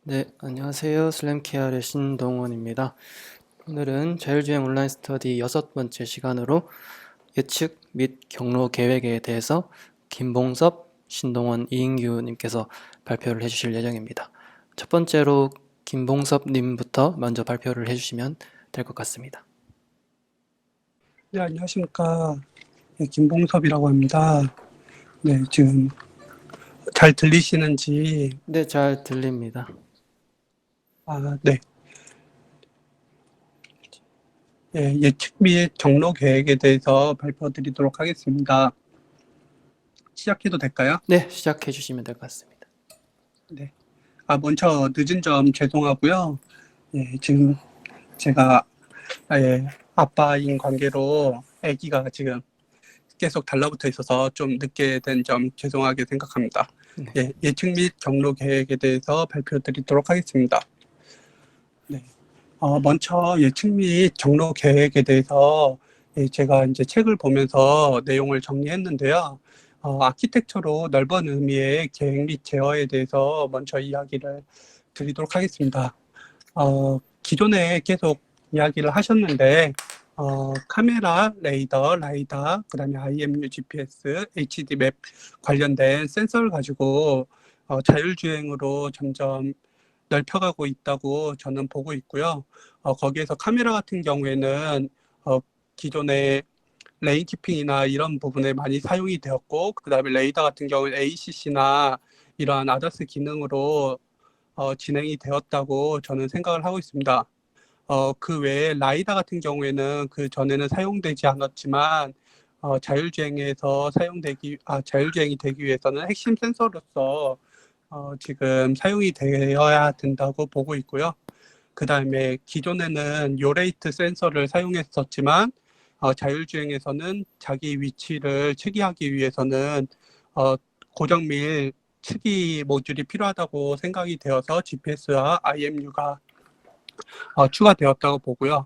네, 안녕하세요. 슬램케어의 신동원입니다. 오늘은 자율주행 온라인 스터디 6번째 시간으로 예측 및 경로 계획에 대해서 김봉섭, 신동원, 이인규 님께서 발표를 해주실 예정입니다. 첫 번째로 김봉섭 님부터 먼저 발표를 해주시면 될 것 같습니다. 네, 안녕하십니까. 네, 김봉섭이라고 합니다. 네, 지금 잘 들리시는지, 네, 잘 들립니다. 네. 예, 예측 및 경로 계획에 대해서 발표드리도록 하겠습니다. 시작해도 될까요? 네, 시작해 주시면 될 것 같습니다. 네. 먼저 늦은 점 죄송하고요. 예, 지금 제가, 아빠인 관계로 아기가 지금 계속 달라붙어 있어서 좀 늦게 된 점 죄송하게 생각합니다. 네. 예, 예측 및 경로 계획에 대해서 발표드리도록 하겠습니다. 네. 먼저 예측 및 경로 계획에 대해서 제가 이제 책을 보면서 내용을 정리했는데요. 아키텍처로 넓은 의미의 계획 및 제어에 대해서 먼저 이야기를 드리도록 하겠습니다. 기존에 계속 이야기를 하셨는데, 카메라, 레이더, 라이다, 그 다음에 IMU, GPS, HD 맵 관련된 센서를 가지고 자율주행으로 점점 넓혀가고 있다고 저는 보고 있고요. 거기에서 카메라 같은 경우에는 기존에 레인 키핑이나 이런 부분에 많이 사용이 되었고, 그 다음에 레이더 같은 경우는 ACC나 이러한 아다스 기능으로 진행이 되었다고 저는 생각을 하고 있습니다. 그 외에 라이다 같은 경우에는 그 전에는 사용되지 않았지만 자율주행이 되기 위해서는 핵심 센서로서 지금 사용이 되어야 된다고 보고 있고요. 그 다음에 기존에는 요레이트 센서를 사용했었지만 자율주행에서는 자기 위치를 측이하기 위해서는 고정밀 측이 모듈이 필요하다고 생각이 되어서 GPS와 IMU가 추가되었다고 보고요.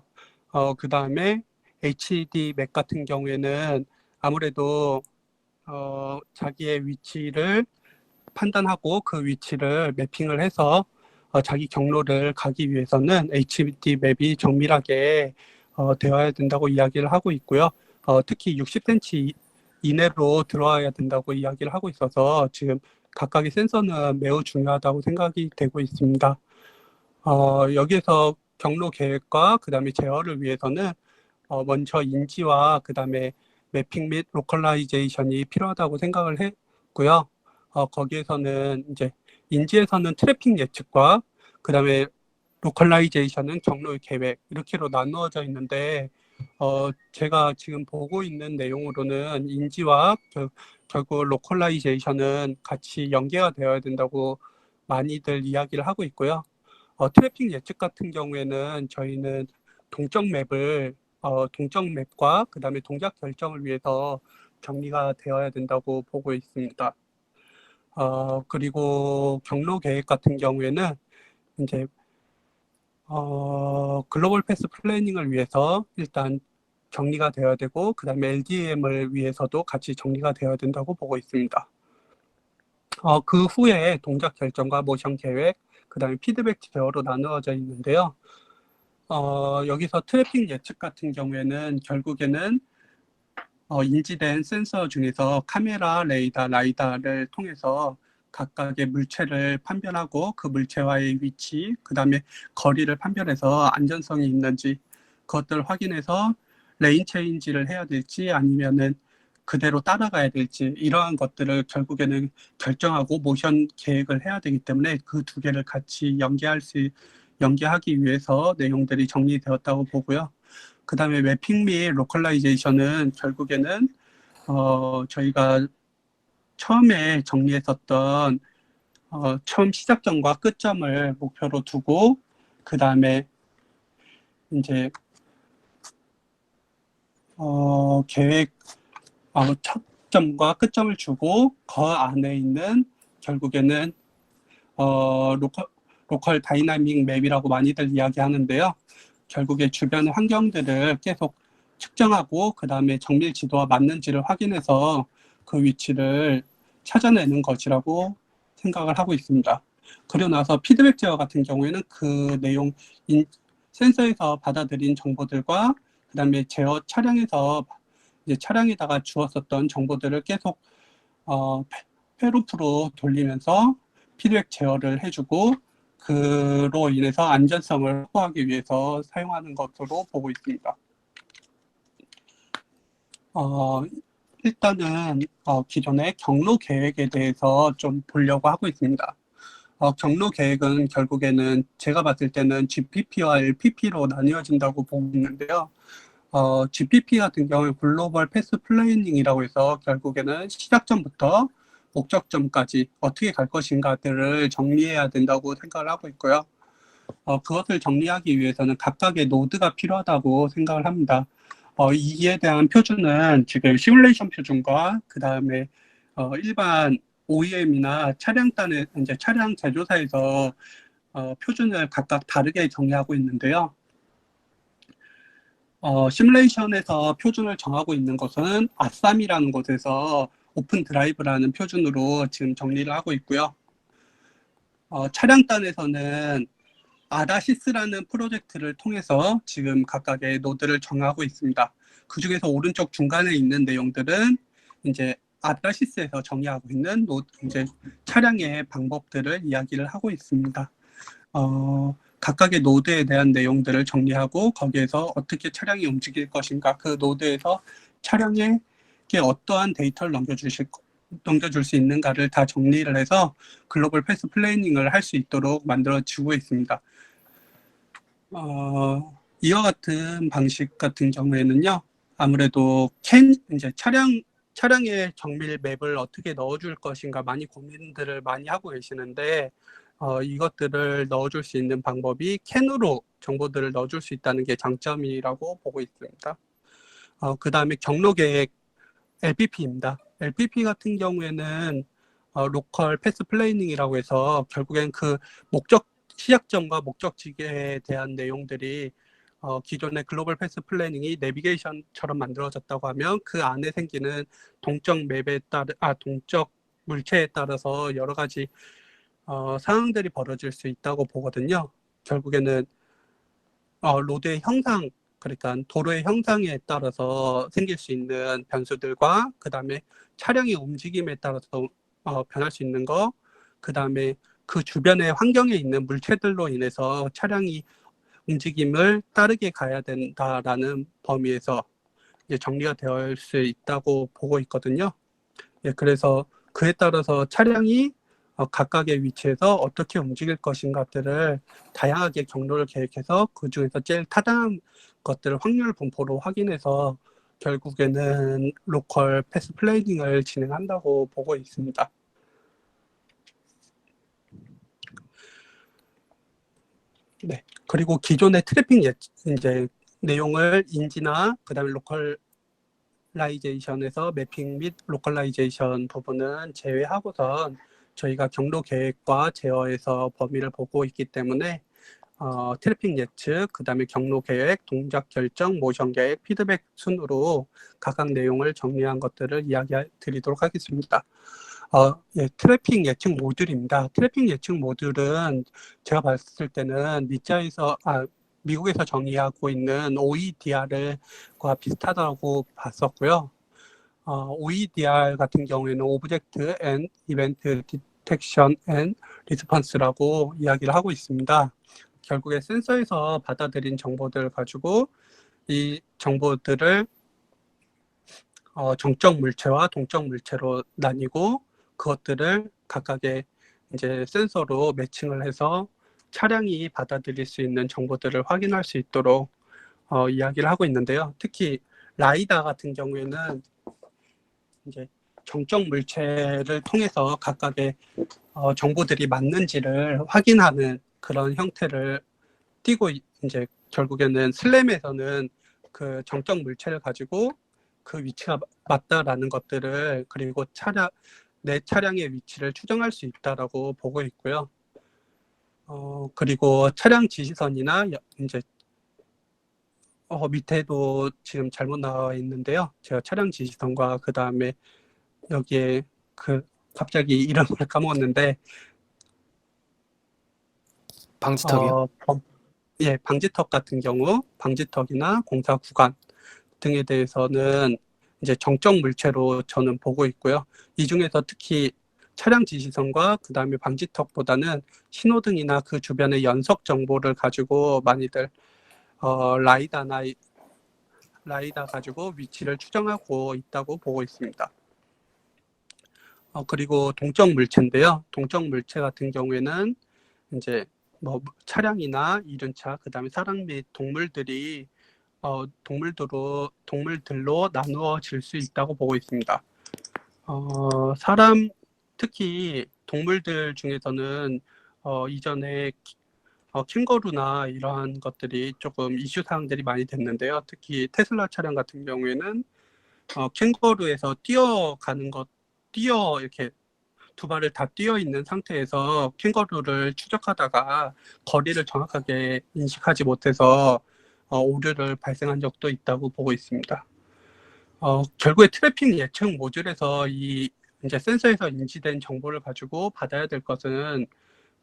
그 다음에 HD 맥 같은 경우에는 아무래도 자기의 위치를 판단하고 그 위치를 매핑을 해서 자기 경로를 가기 위해서는 HD 맵이 정밀하게 되어야 된다고 이야기를 하고 있고요. 특히 60cm 이내로 들어와야 된다고 이야기를 하고 있어서 지금 각각의 센서는 매우 중요하다고 생각이 되고 있습니다. 여기에서 경로 계획과 그 다음에 제어를 위해서는 먼저 인지와 그 다음에 매핑 및 로컬라이제이션이 필요하다고 생각을 했고요. 거기에서는 이제 인지에서는 트래픽 예측과 그 다음에 로컬라이제이션은 경로 계획 이렇게로 나누어져 있는데 제가 지금 보고 있는 내용으로는 인지와 결국 로컬라이제이션은 같이 연계가 되어야 된다고 많이들 이야기를 하고 있고요. 트래픽 예측 같은 경우에는 저희는 동적 맵과 그 다음에 동작 결정을 위해서 정리가 되어야 된다고 보고 있습니다. 그리고 경로 계획 같은 경우에는 이제 글로벌 패스 플래닝을 위해서 일단 정리가 되어야 되고 그 다음에 LDM을 위해서도 같이 정리가 되어야 된다고 보고 있습니다. 그 후에 동작 결정과 모션 계획, 그 다음에 피드백 제어로 나누어져 있는데요. 여기서 트래픽 예측 같은 경우에는 결국에는 인지된 센서 중에서 카메라, 레이더, 라이다를 통해서 각각의 물체를 판별하고 그 물체와의 위치, 그 다음에 거리를 판별해서 안전성이 있는지 그것들을 확인해서 레인 체인지를 해야 될지 아니면은 그대로 따라가야 될지 이러한 것들을 결국에는 결정하고 모션 계획을 해야 되기 때문에 그 두 개를 같이 연계하기 위해서 내용들이 정리되었다고 보고요. 그 다음에 매핑 및 로컬라이제이션은 결국에는 저희가 처음에 정리했었던 처음 시작점과 끝점을 목표로 두고 그 다음에 이제 첫 점과 끝점을 주고 그 안에 있는 결국에는 로컬 다이나믹 맵이라고 많이들 이야기하는데요. 결국에 주변 환경들을 계속 측정하고 그 다음에 정밀 지도와 맞는지를 확인해서 그 위치를 찾아내는 것이라고 생각을 하고 있습니다. 그리고 나서 피드백 제어 같은 경우에는 그 내용, 센서에서 받아들인 정보들과 그다음에 제어 차량에서 이제 차량에다가 주었었던 정보들을 계속 패로프로 돌리면서 피드백 제어를 해주고 그로 인해서 안전성을 확보하기 위해서 사용하는 것으로 보고 있습니다. 일단은 기존의 경로 계획에 대해서 좀 보려고 하고 있습니다. 경로 계획은 결국에는 제가 봤을 때는 GPP와 LPP로 나뉘어진다고 보고 있는데요. GPP 같은 경우에 글로벌 패스 플래닝이라고 해서 결국에는 시작점부터 목적점까지 어떻게 갈 것인가들을 정리해야 된다고 생각을 하고 있고요. 그것을 정리하기 위해서는 각각의 노드가 필요하다고 생각을 합니다. 이에 대한 표준은 지금 시뮬레이션 표준과 그 다음에 일반 OEM이나 차량단의 이제 차량 제조사에서 표준을 각각 다르게 정의하고 있는데요. 시뮬레이션에서 표준을 정하고 있는 것은 아쌈이라는 곳에서 오픈 드라이브라는 표준으로 지금 정리를 하고 있고요. 차량단에서는 아다시스라는 프로젝트를 통해서 지금 각각의 노드를 정하고 있습니다. 그 중에서 오른쪽 중간에 있는 내용들은 이제 아다시스에서 정의하고 있는 이제 차량의 방법들을 이야기를 하고 있습니다. 각각의 노드에 대한 내용들을 정리하고 거기에서 어떻게 차량이 움직일 것인가, 그 노드에서 차량에게 어떠한 데이터를 넘겨줄 수 있는가를 다 정리를 해서 글로벌 패스 플래닝을 할 수 있도록 만들어지고 있습니다. 이와 같은 방식 같은 경우에는요, 아무래도 이제 차량의 정밀 맵을 어떻게 넣어줄 것인가 많이 고민들을 많이 하고 계시는데, 이것들을 넣어줄 수 있는 방법이 캔으로 정보들을 넣어줄 수 있다는 게 장점이라고 보고 있습니다. 그 다음에 경로 계획 LPP입니다. LPP 같은 경우에는 로컬 패스 플래닝이라고 해서 결국엔 그 시작점과 목적지에 대한 내용들이 기존의 글로벌 패스 플래닝이 내비게이션처럼 만들어졌다고 하면 그 안에 생기는 동적 물체에 따라서 여러 가지 상황들이 벌어질 수 있다고 보거든요. 결국에는 로드의 형상, 그러니까 도로의 형상에 따라서 생길 수 있는 변수들과 그 다음에 차량의 움직임에 따라서 변할 수 있는 거, 그 다음에 그 주변의 환경에 있는 물체들로 인해서 차량이 움직임을 따르게 가야 된다라는 범위에서 이제 정리가 되어 수 있다고 보고 있거든요. 예, 그래서 그에 따라서 차량이 각각의 위치에서 어떻게 움직일 것인가들을 다양하게 경로를 계획해서 그 중에서 제일 타당한 것들을 확률 분포로 확인해서 결국에는 로컬 패스 플래닝을 진행한다고 보고 있습니다. 네. 그리고 기존의 트래픽 이제 내용을 인지나 그다음에 로컬라이제이션에서 매핑 및 로컬라이제이션 부분은 제외하고선 저희가 경로 계획과 제어에서 범위를 보고 있기 때문에 트래픽 예측, 그다음에 경로 계획, 동작 결정, 모션 계획, 피드백 순으로 각각 내용을 정리한 것들을 이야기 드리도록 하겠습니다. 예, 트래픽 예측 모듈입니다. 트래픽 예측 모듈은 제가 봤을 때는 미국에서 정의하고 있는 OEDR과 비슷하다고 봤었고요. OEDR 같은 경우에는 Object and Event Detection and Response라고 이야기를 하고 있습니다. 결국에 센서에서 받아들인 정보들을 가지고 이 정보들을 정적 물체와 동적 물체로 나뉘고 그것들을 각각의 이제 센서로 매칭을 해서 차량이 받아들일 수 있는 정보들을 확인할 수 있도록 이야기를 하고 있는데요. 특히 라이다 같은 경우에는 이제 정적 물체를 통해서 각각의 정보들이 맞는지를 확인하는 그런 형태를 띄고 이제 결국에는 슬램에서는 그 정적 물체를 가지고 그 위치가 맞다라는 것들을 그리고 내 차량의 위치를 추정할 수 있다라고 보고 있고요. 그리고 차량 지시선이나 이제 밑에도 지금 잘못 나와 있는데요. 제가 차량 지시선과 그 다음에 여기에 갑자기 이름을 까먹었는데 방지턱이요? 어, 예, 방지턱 같은 경우, 방지턱이나 공사 구간 등에 대해서는 이제 정적 물체로 저는 보고 있고요. 이 중에서 특히 차량 지시선과 그다음에 방지턱보다는 신호등이나 그 주변의 연석 정보를 가지고 많이들 라이다나 라이다 가지고 위치를 추정하고 있다고 보고 있습니다. 그리고 동적 물체인데요. 동적 물체 같은 경우에는 이제 뭐 차량이나 이륜차, 그다음에 사람 및 동물들이 동물들로 나누어질 수 있다고 보고 있습니다. 사람, 특히 동물들 중에서는 이전에 캥거루나 이러한 것들이 조금 이슈 사항들이 많이 됐는데요. 특히 테슬라 차량 같은 경우에는 캥거루에서 이렇게 두 발을 다 뛰어 있는 상태에서 캥거루를 추적하다가 거리를 정확하게 인식하지 못해서 오류를 발생한 적도 있다고 보고 있습니다. 결국에 트래픽 예측 모듈에서 이제 센서에서 인지된 정보를 가지고 받아야 될 것은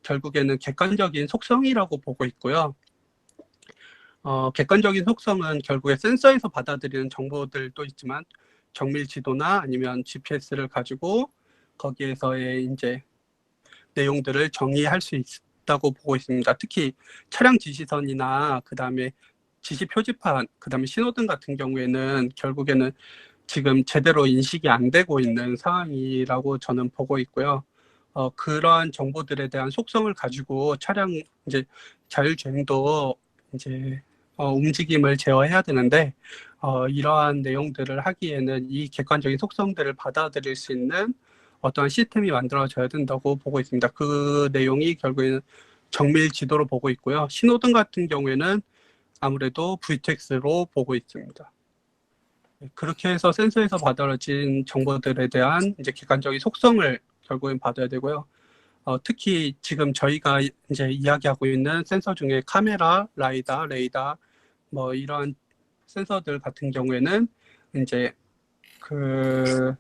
결국에는 객관적인 속성이라고 보고 있고요. 객관적인 속성은 결국에 센서에서 받아들이는 정보들도 있지만 정밀 지도나 아니면 GPS를 가지고 거기에서의 이제 내용들을 정의할 수 있다고 보고 있습니다. 특히 차량 지시선이나 그다음에 지시 표지판, 그다음에 신호등 같은 경우에는 결국에는 지금 제대로 인식이 안 되고 있는 상황이라고 저는 보고 있고요. 그러한 정보들에 대한 속성을 가지고 차량 이제 자율주행도 이제 움직임을 제어해야 되는데 이러한 내용들을 하기에는 이 객관적인 속성들을 받아들일 수 있는 어떠한 시스템이 만들어져야 된다고 보고 있습니다. 그 내용이 결국에는 정밀 지도로 보고 있고요. 신호등 같은 경우에는 아무래도 VTX로 보고 있습니다. 그렇게 해서 센서에서 받아들여진 정보들에 대한 이제 객관적인 속성을 결국엔 받아야 되고요. 특히 지금 저희가 이제 이야기하고 있는 센서 중에 카메라, 라이다, 레이다, 뭐 이런 센서들 같은 경우에는 이제 그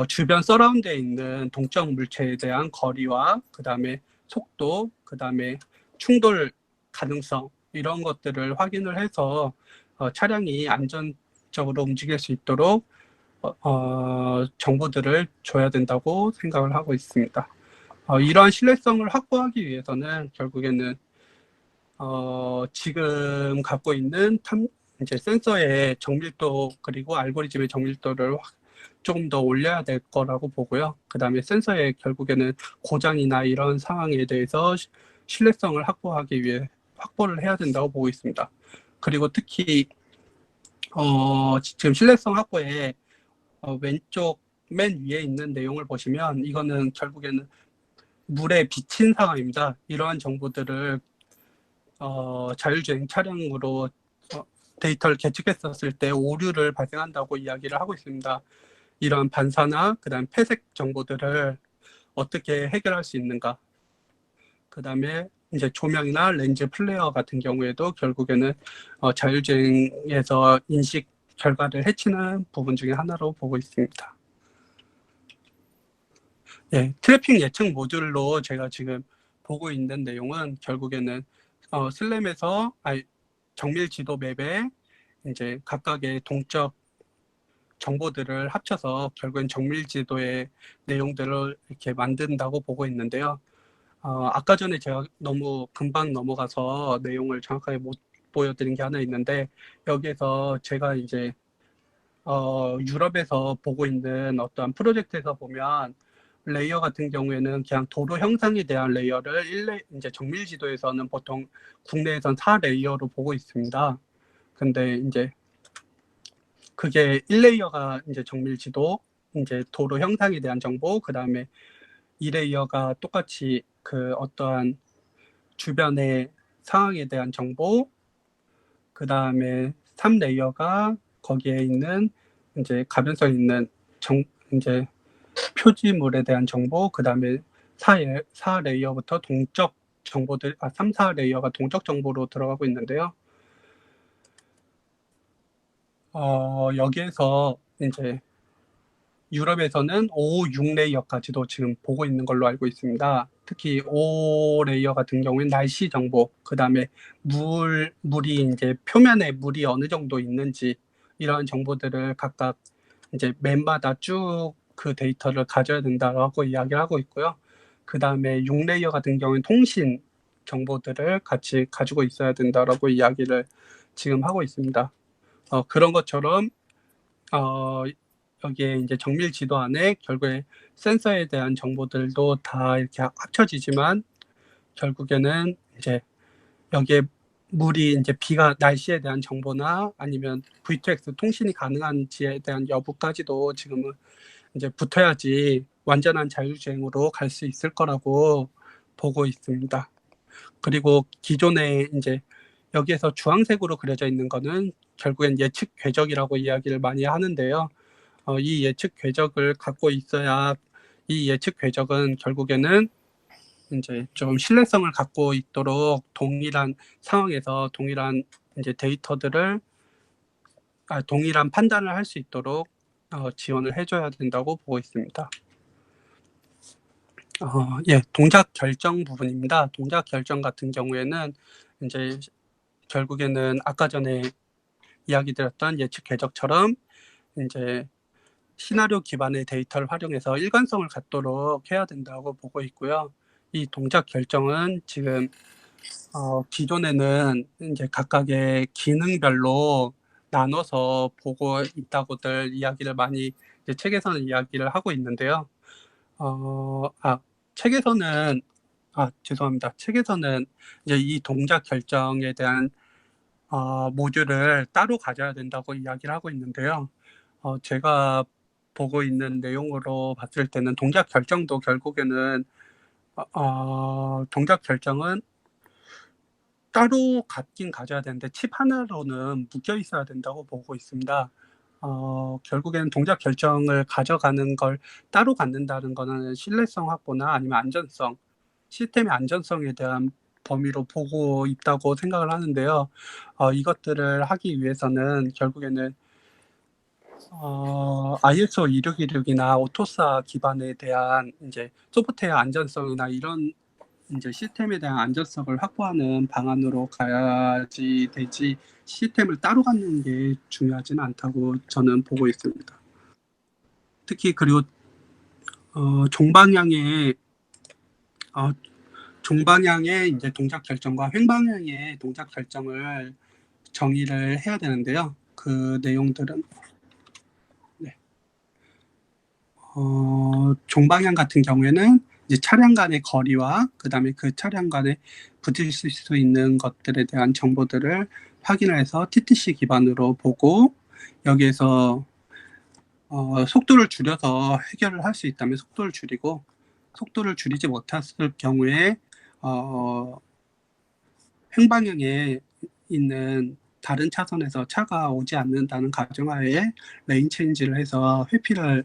주변 서라운드에 있는 동적 물체에 대한 거리와 그다음에 속도, 그다음에 충돌 가능성 이런 것들을 확인을 해서 차량이 안전적으로 움직일 수 있도록 정보들을 줘야 된다고 생각을 하고 있습니다. 이러한 신뢰성을 확보하기 위해서는 결국에는 지금 갖고 있는 이제 센서의 정밀도 그리고 알고리즘의 정밀도를 조금 더 올려야 될 거라고 보고요. 그 다음에 센서의 결국에는 고장이나 이런 상황에 대해서 신뢰성을 확보하기 위해 확보를 해야 된다고 보고 있습니다. 그리고 특히 지금 신뢰성 확보에 왼쪽 맨 위에 있는 내용을 보시면 이거는 결국에는 물에 비친 상황입니다. 이러한 정보들을 자율주행 차량으로 데이터를 계측했었을 때 오류를 발생한다고 이야기를 하고 있습니다. 이런 반사나 그다음 폐색 정보들을 어떻게 해결할 수 있는가. 그다음에 이제 조명이나 렌즈 플레이어 같은 경우에도 결국에는 자율주행에서 인식 결과를 해치는 부분 중에 하나로 보고 있습니다. 예, 트래픽 예측 모듈로 제가 지금 보고 있는 내용은 결국에는 슬램에서 정밀 지도 맵에 이제 각각의 동적 정보들을 합쳐서 결국엔 정밀 지도의 내용들을 이렇게 만든다고 보고 있는데요. 아까 전에 제가 너무 금방 넘어가서 내용을 정확하게 못 보여드린 게 하나 있는데 여기에서 제가 이제 유럽에서 보고 있는 어떠한 프로젝트에서 보면 레이어 같은 경우에는 그냥 도로 형상에 대한 레이어를 이제 정밀 지도에서는 보통 국내에선 4레이어로 보고 있습니다. 근데 이제 그게 1레이어가 이제 정밀 지도, 이제 도로 형상에 대한 정보, 그 다음에 2레이어가 똑같이 그 어떠한 주변의 상황에 대한 정보, 그 다음에 3레이어가 거기에 있는 이제 가변성 있는 이제 표지물에 대한 정보, 그 다음에 4레이어부터 동적 정보들, 3, 4레이어가 동적 정보로 들어가고 있는데요. 여기에서 이제 유럽에서는 5, 6레이어까지도 지금 보고 있는 걸로 알고 있습니다. 특히 5레이어 같은 경우에는 날씨 정보, 그 다음에 물이 이제 표면에 물이 어느 정도 있는지 이런 정보들을 각각 이제 맵마다 쭉 그 데이터를 가져야 된다고 이야기를 하고 있고요. 그 다음에 6레이어 같은 경우는 통신 정보들을 같이 가지고 있어야 된다라고 이야기를 지금 하고 있습니다. 그런 것처럼 여기에 이제 정밀 지도 안에 결국에 센서에 대한 정보들도 다 이렇게 합쳐지지만 결국에는 이제 여기에 물이 이제 비가 날씨에 대한 정보나 아니면 V2X 통신이 가능한지에 대한 여부까지도 지금은 이제 붙어야지 완전한 자율주행으로 갈 수 있을 거라고 보고 있습니다. 그리고 기존에 이제 여기에서 주황색으로 그려져 있는 거는 결국엔 예측 궤적이라고 이야기를 많이 하는데요. 이 예측 궤적을 갖고 있어야 이 예측 궤적은 결국에는 이제 좀 신뢰성을 갖고 있도록 동일한 상황에서 동일한 이제 데이터들을 동일한 판단을 할 수 있도록 지원을 해줘야 된다고 보고 있습니다. 예, 동작 결정 부분입니다. 동작 결정 같은 경우에는 이제 결국에는 아까 전에 이야기 드렸던 예측 궤적처럼 이제 시나리오 기반의 데이터를 활용해서 일관성을 갖도록 해야 된다고 보고 있고요. 이 동작 결정은 지금 기존에는 이제 각각의 기능별로 나눠서 보고 있다고들 이야기를 많이 이제 책에서는 이야기를 하고 있는데요. 책에서는 죄송합니다. 책에서는 이제 이 동작 결정에 대한 모듈을 따로 가져야 된다고 이야기를 하고 있는데요. 제가 보고 있는 내용으로 봤을 때는 동작 결정도 결국에는 동작 결정은 따로 갖긴 가져야 되는데 칩 하나로는 묶여 있어야 된다고 보고 있습니다. 결국에는 동작 결정을 가져가는 걸 따로 갖는다는 거는 신뢰성 확보나 아니면 안전성, 시스템의 안전성에 대한 범위로 보고 있다고 생각을 하는데요. 이것들을 하기 위해서는 결국에는 ISO 2616이나 오토사 기반에 대한 이제 소프트웨어 안전성이나 이런 이제 시스템에 대한 안전성을 확보하는 방안으로 가야지 되지 시스템을 따로 갖는 게 중요하지는 않다고 저는 보고 있습니다. 특히 그리고 종방향의 이제 동작 결정과 횡방향의 동작 결정을 정의를 해야 되는데요. 그 내용들은 종방향 같은 경우에는 이제 차량 간의 거리와 그 다음에 그 차량 간에 부딪힐 수 있는 것들에 대한 정보들을 확인을 해서 TTC 기반으로 보고 여기에서 속도를 줄여서 해결을 할 수 있다면 속도를 줄이고 속도를 줄이지 못했을 경우에 횡방향에 있는 다른 차선에서 차가 오지 않는다는 가정하에 레인 체인지를 해서 회피를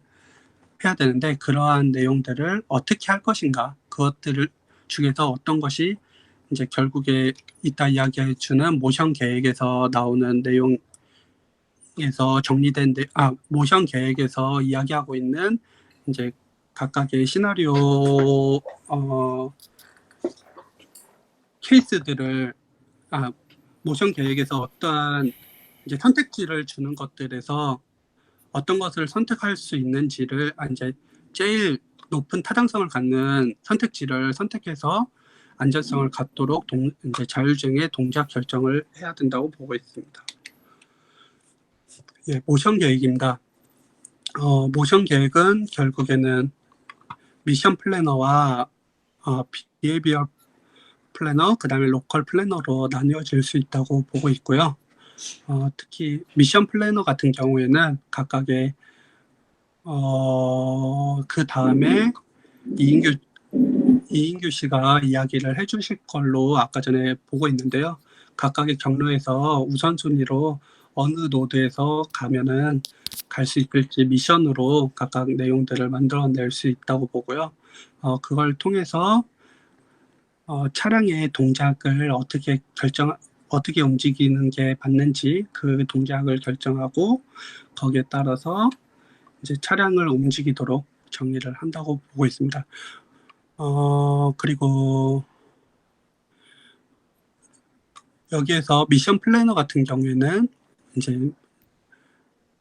해야 되는데 내용들을 내용들을 어떻게 할 것인가, 그것들을 중에서 어떤 것이 이제 결국에 이따 이야기해 주는 모션 계획에서 나오는 내용에서 정리된 모션 계획에서 이야기하고 있는 이제 각각의 시나리오 케이스들을 모션 계획에서 어떠한 이제 선택지를 주는 것들에서 어떤 것을 선택할 수 있는지를 이제 제일 높은 타당성을 갖는 선택지를 선택해서 안전성을 갖도록 이제 자율주행의 동작 결정을 해야 된다고 보고 있습니다. 예, 모션 계획입니다. 모션 계획은 결국에는 미션 플래너와 비헤이비어 플래너, 그 다음에 로컬 플래너로 나뉘어질 수 있다고 보고 있고요. 특히 미션 플래너 같은 경우에는 각각의 그 다음에 이인규 씨가 이야기를 해주실 걸로 아까 전에 보고 있는데요. 각각의 경로에서 우선순위로 어느 노드에서 가면은 갈 수 있을지 미션으로 각각 내용들을 만들어낼 수 있다고 보고요. 그걸 통해서 차량의 동작을 어떻게 움직이는 게 맞는지 그 동작을 결정하고 거기에 따라서 이제 차량을 움직이도록 정의를 한다고 보고 있습니다. 그리고 여기에서 미션 플래너 같은 경우에는 이제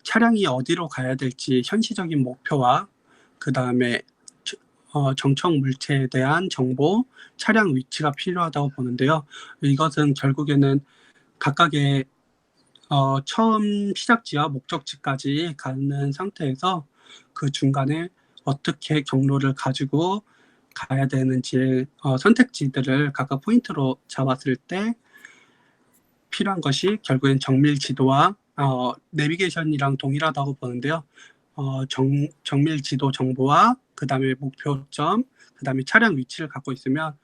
차량이 어디로 가야 될지 현시적인 목표와 그 다음에 정청 물체에 대한 정보, 차량 위치가 필요하다고 보는데요. 이것은 결국에는 각각의 처음 시작지와 목적지까지 가는 상태에서 그 중간에 어떻게 경로를 가지고 가야 되는지 선택지들을 각각 포인트로 잡았을 때 필요한 것이 결국엔 정밀 지도와 내비게이션이랑 동일하다고 보는데요. 정밀 지도 정보와 그 다음에 목표점, 그 다음에 차량 위치를 갖고 있으면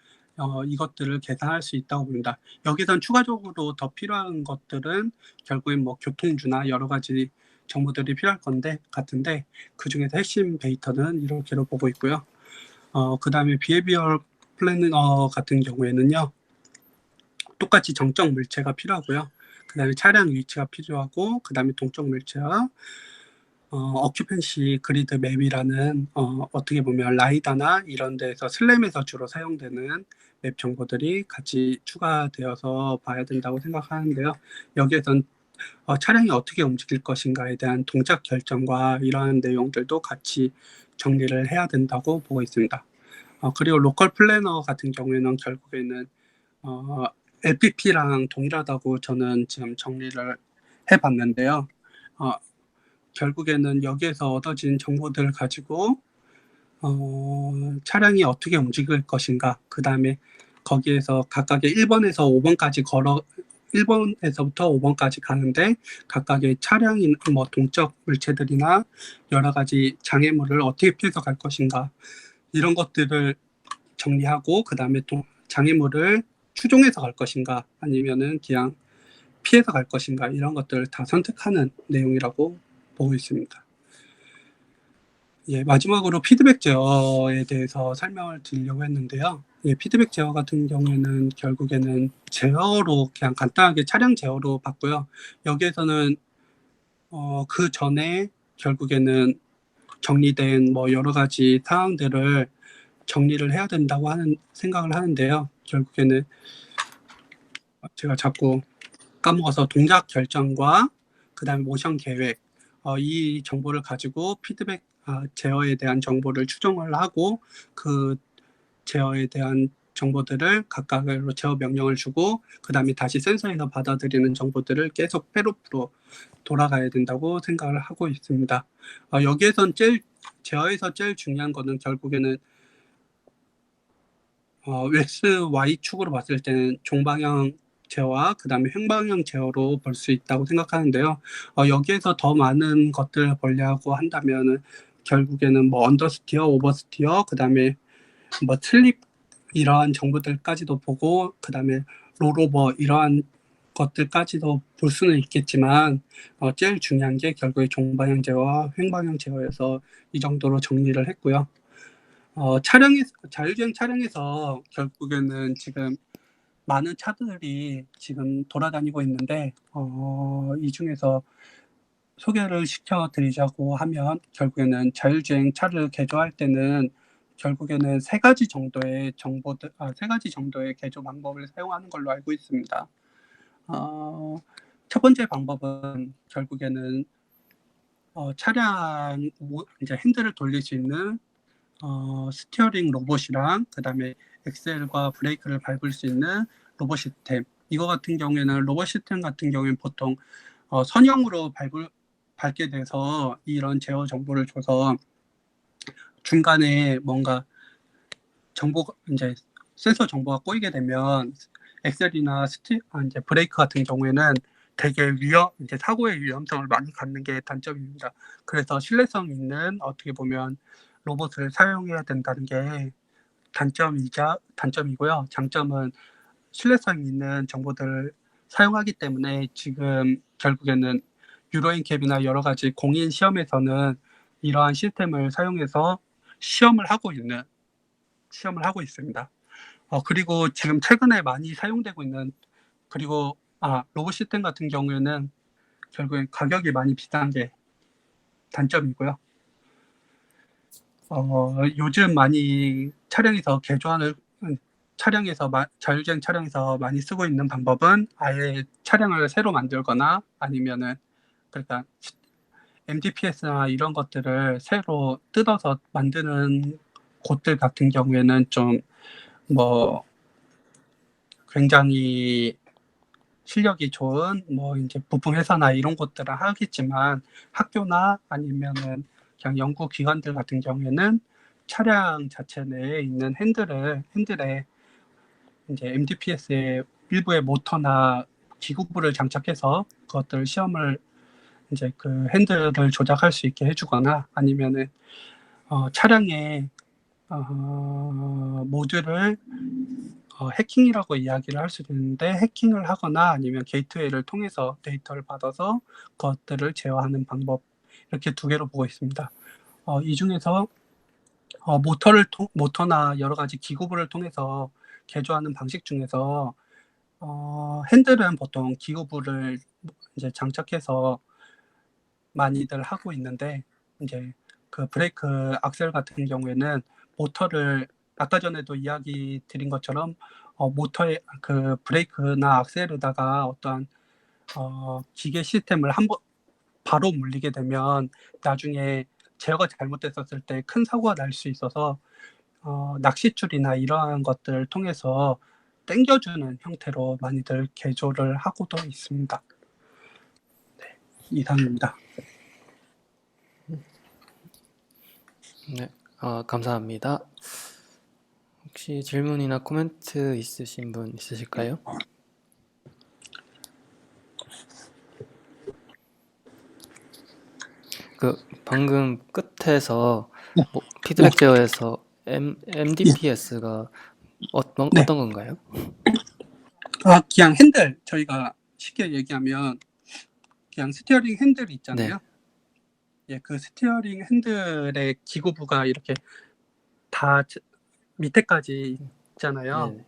이것들을 계산할 수 있다고 봅니다. 여기선 추가적으로 더 필요한 것들은 결국엔 뭐 교통주나 여러 가지 정보들이 필요할 건데 같은데 그 중에서 핵심 데이터는 이렇게로 보고 있고요. 그 다음에 비헤비얼 플래너 같은 경우에는요. 똑같이 정적 물체가 필요하고요. 그 다음에 차량 위치가 필요하고 그 다음에 동적 물체와 어큐펜시 그리드 맵이라는 어떻게 보면 라이다나 이런 데서 슬램에서 주로 사용되는 맵 정보들이 같이 추가되어서 봐야 된다고 생각하는데요. 여기에선 차량이 어떻게 움직일 것인가에 대한 동작 결정과 이러한 내용들도 같이 정리를 해야 된다고 보고 있습니다. 그리고 로컬 플래너 같은 경우에는 결국에는 LPP랑 동일하다고 저는 지금 정리를 해봤는데요. 결국에는 여기에서 얻어진 정보들을 가지고 차량이 어떻게 움직일 것인가, 그 다음에 거기에서 각각의 1번에서 5번까지 1번에서부터 5번까지 가는데 각각의 차량인 뭐 동적 물체들이나 여러 가지 장애물을 어떻게 피해서 갈 것인가 이런 것들을 정리하고 그 다음에 또 장애물을 추종해서 갈 것인가 아니면은 그냥 피해서 갈 것인가 이런 것들을 다 선택하는 내용이라고 보고 있습니다. 예, 마지막으로 피드백 제어에 대해서 설명을 드리려고 했는데요. 예, 피드백 제어 같은 경우에는 결국에는 제어로 그냥 간단하게 차량 제어로 봤고요. 여기에서는 그 전에 결국에는 정리된 뭐 여러 가지 사항들을 정리를 해야 된다고 하는 생각을 하는데요. 결국에는 제가 자꾸 까먹어서 동작 결정과 그 다음에 모션 계획 이 정보를 가지고 피드백 제어에 대한 정보를 추정을 하고 그 제어에 대한 정보들을 각각으로 제어 명령을 주고 그 다음에 다시 센서에서 받아들이는 정보들을 계속 패로프로 돌아가야 된다고 생각을 하고 있습니다. 여기에선 제어에서 제일 중요한 거는 결국에는 XY축으로 봤을 때는 종방향 제어와 그 다음에 횡방향 제어로 볼 수 있다고 생각하는데요. 여기에서 더 많은 것들을 보려고 한다면은 결국에는 뭐 언더스티어, 오버스티어, 그 다음에 뭐 슬립 이러한 정보들까지도 보고 그 다음에 롤오버 이러한 것들까지도 볼 수는 있겠지만 제일 중요한 게 결국에 종방향 제어와 횡방향 제어여서 이 정도로 정리를 했고요. 자율주행 차량에서 결국에는 지금 많은 차들이 지금 돌아다니고 있는데, 이 중에서 소개를 시켜드리자고 하면, 결국에는 자율주행 차를 개조할 때는 결국에는 세 가지 정도의 개조 방법을 사용하는 걸로 알고 있습니다. 첫 번째 방법은 결국에는 차량 이제 핸들을 돌릴 수 있는 스티어링 로봇이랑 그 다음에 엑셀과 브레이크를 밟을 수 있는 로봇 시스템 이거 같은 경우에는 로봇 시스템 같은 경우에는 보통 선형으로 밟게 돼서 이런 제어 정보를 줘서 중간에 뭔가 이제 센서 정보가 꼬이게 되면 엑셀이나 이제 브레이크 같은 경우에는 되게 이제 사고의 위험성을 많이 갖는 게 단점입니다. 그래서 신뢰성 있는 어떻게 보면 로봇을 사용해야 된다는 게 단점이고요. 장점은 신뢰성 있는 정보들을 사용하기 때문에 지금 결국에는 유로엔캡이나 여러 가지 공인 시험에서는 이러한 시스템을 사용해서 시험을 하고 있습니다. 그리고 지금 최근에 많이 사용되고 있는 그리고 로봇 시스템 같은 경우에는 결국엔 가격이 많이 비싼 게 단점이고요. 요즘 많이 차량에서 개조하는 자율주행 차량에서 많이 쓰고 있는 방법은 아예 차량을 새로 만들거나 아니면은 그러니까 MDPS나 이런 것들을 새로 뜯어서 만드는 곳들 같은 경우에는 좀 뭐 굉장히 실력이 좋은 뭐 이제 부품 회사나 이런 곳들은 하겠지만 학교나 아니면은 그냥 연구 기관들 같은 경우에는 차량 자체 내에 있는 핸들에 이제 MDPS의 일부의 모터나 기구부를 장착해서 그것들 시험을 이제 그 핸들을 조작할 수 있게 해주거나 아니면은 차량의 모듈을 해킹이라고 이야기를 할 수도 있는데 해킹을 하거나 아니면 게이트웨이를 통해서 데이터를 받아서 그것들을 제어하는 방법 이렇게 두 개로 보고 있습니다. 이 중에서 모터나 여러 가지 기구부를 통해서 개조하는 방식 중에서 핸들은 보통 기구부를 이제 장착해서 많이들 하고 있는데 이제 그 브레이크 악셀 같은 경우에는 모터를 아까 전에도 이야기 드린 것처럼 모터의 그 브레이크나 악셀에다가 어떠한 기계 시스템을 한번 바로 물리게 되면 나중에 제어가 잘못됐었을 때 큰 사고가 날 수 있어서 낚싯줄이나 이러한 것들을 통해서 당겨주는 형태로 많이들 개조를 하고도 있습니다. 네, 이상입니다. 네, 감사합니다. 혹시 질문이나 코멘트 있으신 분 있으실까요? 그 방금 끝에서 뭐 피드백 제어에서 MDPS가 어떤 네. 건가요? 그냥 핸들 저희가 쉽게 얘기하면 그냥 스티어링 핸들 있잖아요. 네. 예, 그 스티어링 핸들의 기구부가 이렇게 다 밑에까지 있잖아요. 네.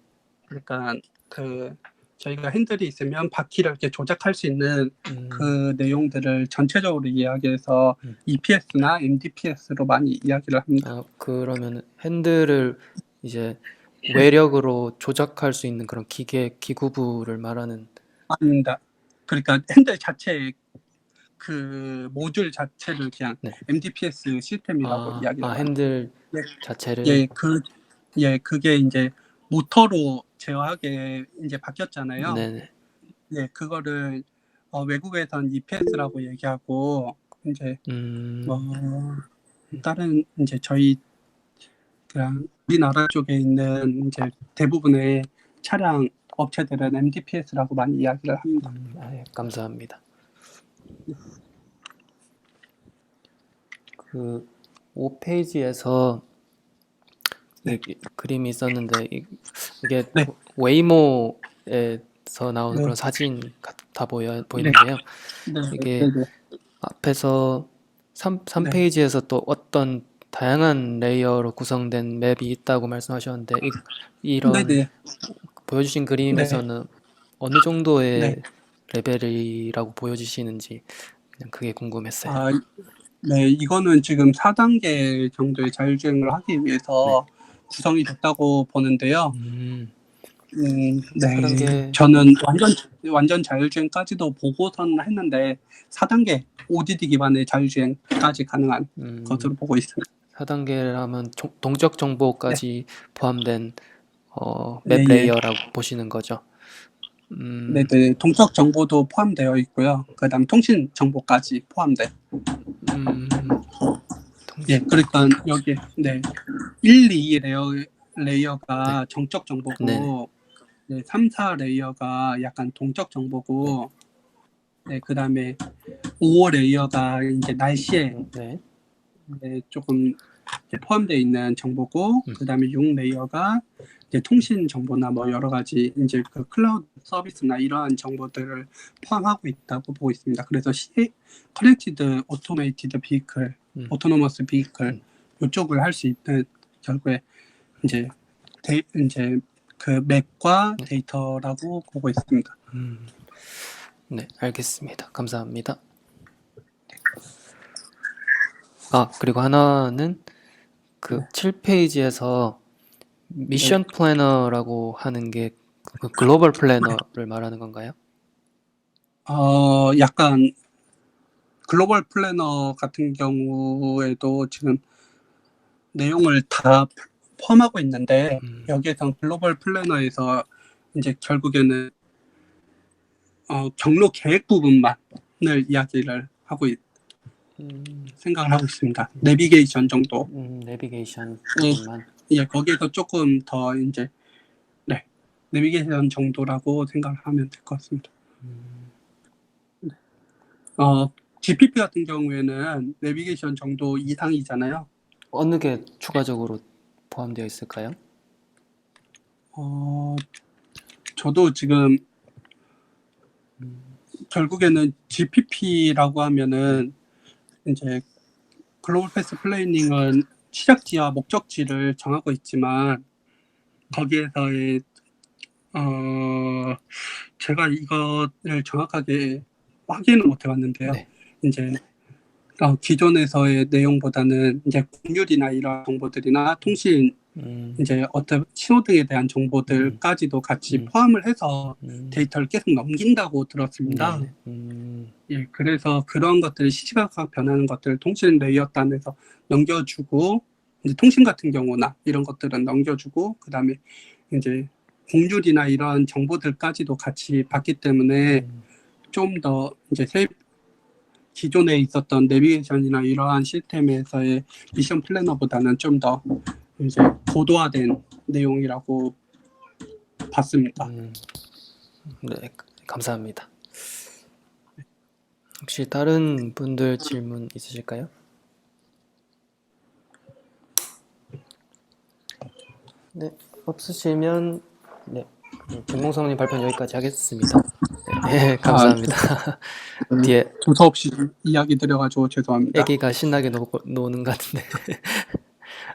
그러니까 그 저희가 핸들이 있으면 바퀴를 이렇게 조작할 수 있는 그 내용들을 전체적으로 이야기해서 EPS나 MDPS로 많이 이야기를 합니다. 그러면 핸들을 이제 외력으로 조작할 수 있는 그런 기구부를 말하는. 아닙니다. 그러니까 핸들 자체 그 모듈 자체를 그냥 네. MDPS 시스템이라고 이야기를 합니다. 핸들 예, 자체를. 그게 이제 모터로 제어하게 이제 바뀌었잖아요. 네네. 예, 그거를 외국에선 EPS라고 얘기하고 이제 뭐 다른 이제 저희 그냥 우리나라 쪽에 있는 이제 대부분의 차량 업체들은 MDPS라고 많이 이야기를 합니다. 예, 감사합니다. 그 5페이지에서 네. 그림이 있었는데 이게 네. 웨이모에서 나오는 네. 그런 사진 같아 보이는데요. 네. 이게 네. 앞에서 3페이지에서 또 어떤 다양한 레이어로 구성된 맵이 있다고 말씀하셨는데 네. 이런 네. 보여주신 네. 그림에서는 어느 네. 정도의 레벨이라고 보여지시는지 그냥 그게 궁금했어요. 네, 이거는 지금 4단계 정도의 자율주행을 하기 네. 위해서 구성이 됐다고 보는데요. 네, 4단계. 저는 완전 자율주행까지도 보고선 했는데 4단계 ODD 기반의 자율주행까지 가능한 것으로 보고 있습니다. 4단계라면 동적 정보까지 포함된 예, 맵 예. 레이어라고 보시는 거죠. 네, 네, 동적 정보도 포함되어 있고요. 그다음 통신 정보까지 포함돼. 예, 그러니까 여기 1, 2 레이어가 네. 정적 네네. 정보고 3, 4 레이어가 약간 동적 정보고 그다음에 5 레이어가 이제 날씨에 네. 조금 포함되어 있는 정보고 그다음에 6 레이어가 이제 통신 정보나 뭐 여러 가지 이제 그 클라우드 서비스나 이러한 정보들을 포함하고 있다고 보고 있습니다. 그래서 커넥티드 오토메이티드 비클, 오토노머스 비클 이쪽을 할 수 있는 결국에 이제 그 맵과 데이터라고 보고 있습니다. 네, 알겠습니다. 감사합니다. 그리고 하나는 그 네. 7페이지에서 네. 미션 플래너라고 하는 게 그 글로벌 플래너를 말하는 건가요? 약간 글로벌 플래너 같은 경우에도 지금 내용을 다 포함하고 있는데 여기에선 글로벌 플래너에서 이제 결국에는 경로 계획 부분만을 이야기를 하고 생각을 하고 있습니다. 내비게이션 정도. 내비게이션 예, 부분만. 예, 거기에서 조금 더 이제 네, 내비게이션 정도라고 생각을 하면 될 것 같습니다. GPP 같은 경우에는 내비게이션 정도 이상이잖아요. 어느 게 추가적으로 포함되어 있을까요? 저도 지금 결국에는 GPP라고 하면은 이제 글로벌 패스 플래닝은 시작지와 목적지를 정하고 있지만 거기에서의 제가 이거를 정확하게 확인을 못 해봤는데요. 네. 이제 기존에서의 내용보다는 이제 공률이나 이런 정보들이나 통신 이제 어떤 신호등에 대한 정보들까지도 같이 포함을 해서 데이터를 계속 넘긴다고 들었습니다. 네. 예, 그래서 그런 것들이 시시각각 변하는 것들을 통신 레이어 단에서 넘겨주고 이제 통신 같은 경우나 이런 것들은 넘겨주고 그다음에 이제 공률이나 이런 정보들까지도 같이 봤기 때문에 좀 더 이제 기존에 있었던 내비게이션이나 이러한 시스템에서의 미션 플래너보다는 좀 더 이제 고도화된 내용이라고 봤습니다. 네, 감사합니다. 혹시 다른 분들 질문 있으실까요? 네, 없으시면 네, 김봉성님 발표는 여기까지 하겠습니다. 네, 감사합니다. 뒤에 두서없이 이야기 드려가지고 죄송합니다. 아기가 신나게 노는 것 같은데.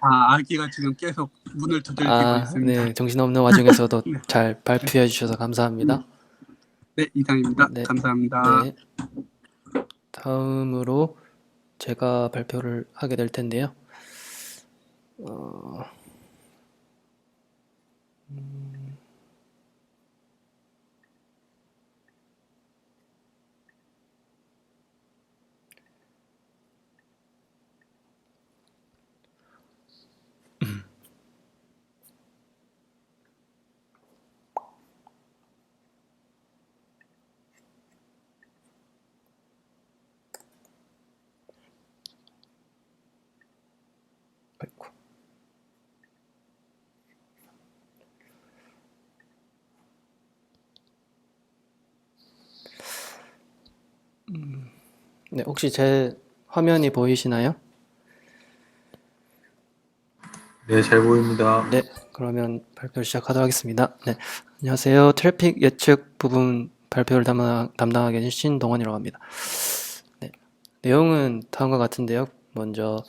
아기가 지금 계속 문을 두들기고 있습니다. 네, 정신없는 와중에서도 네. 잘 발표해 주셔서 감사합니다. 네, 이상입니다. 네, 감사합니다. 네. 다음으로 제가 발표를 하게 될 텐데요. 아이고. 네, 혹시 제 화면이 보이시나요? 네, 잘 보입니다. 네, 그러면 발표를 시작하도록 하겠습니다. 네, 안녕하세요. 트래픽 예측 부분 발표를 담당하게 된 신동원이라고 합니다. 네, 내용은 다음과 같은데요. 먼저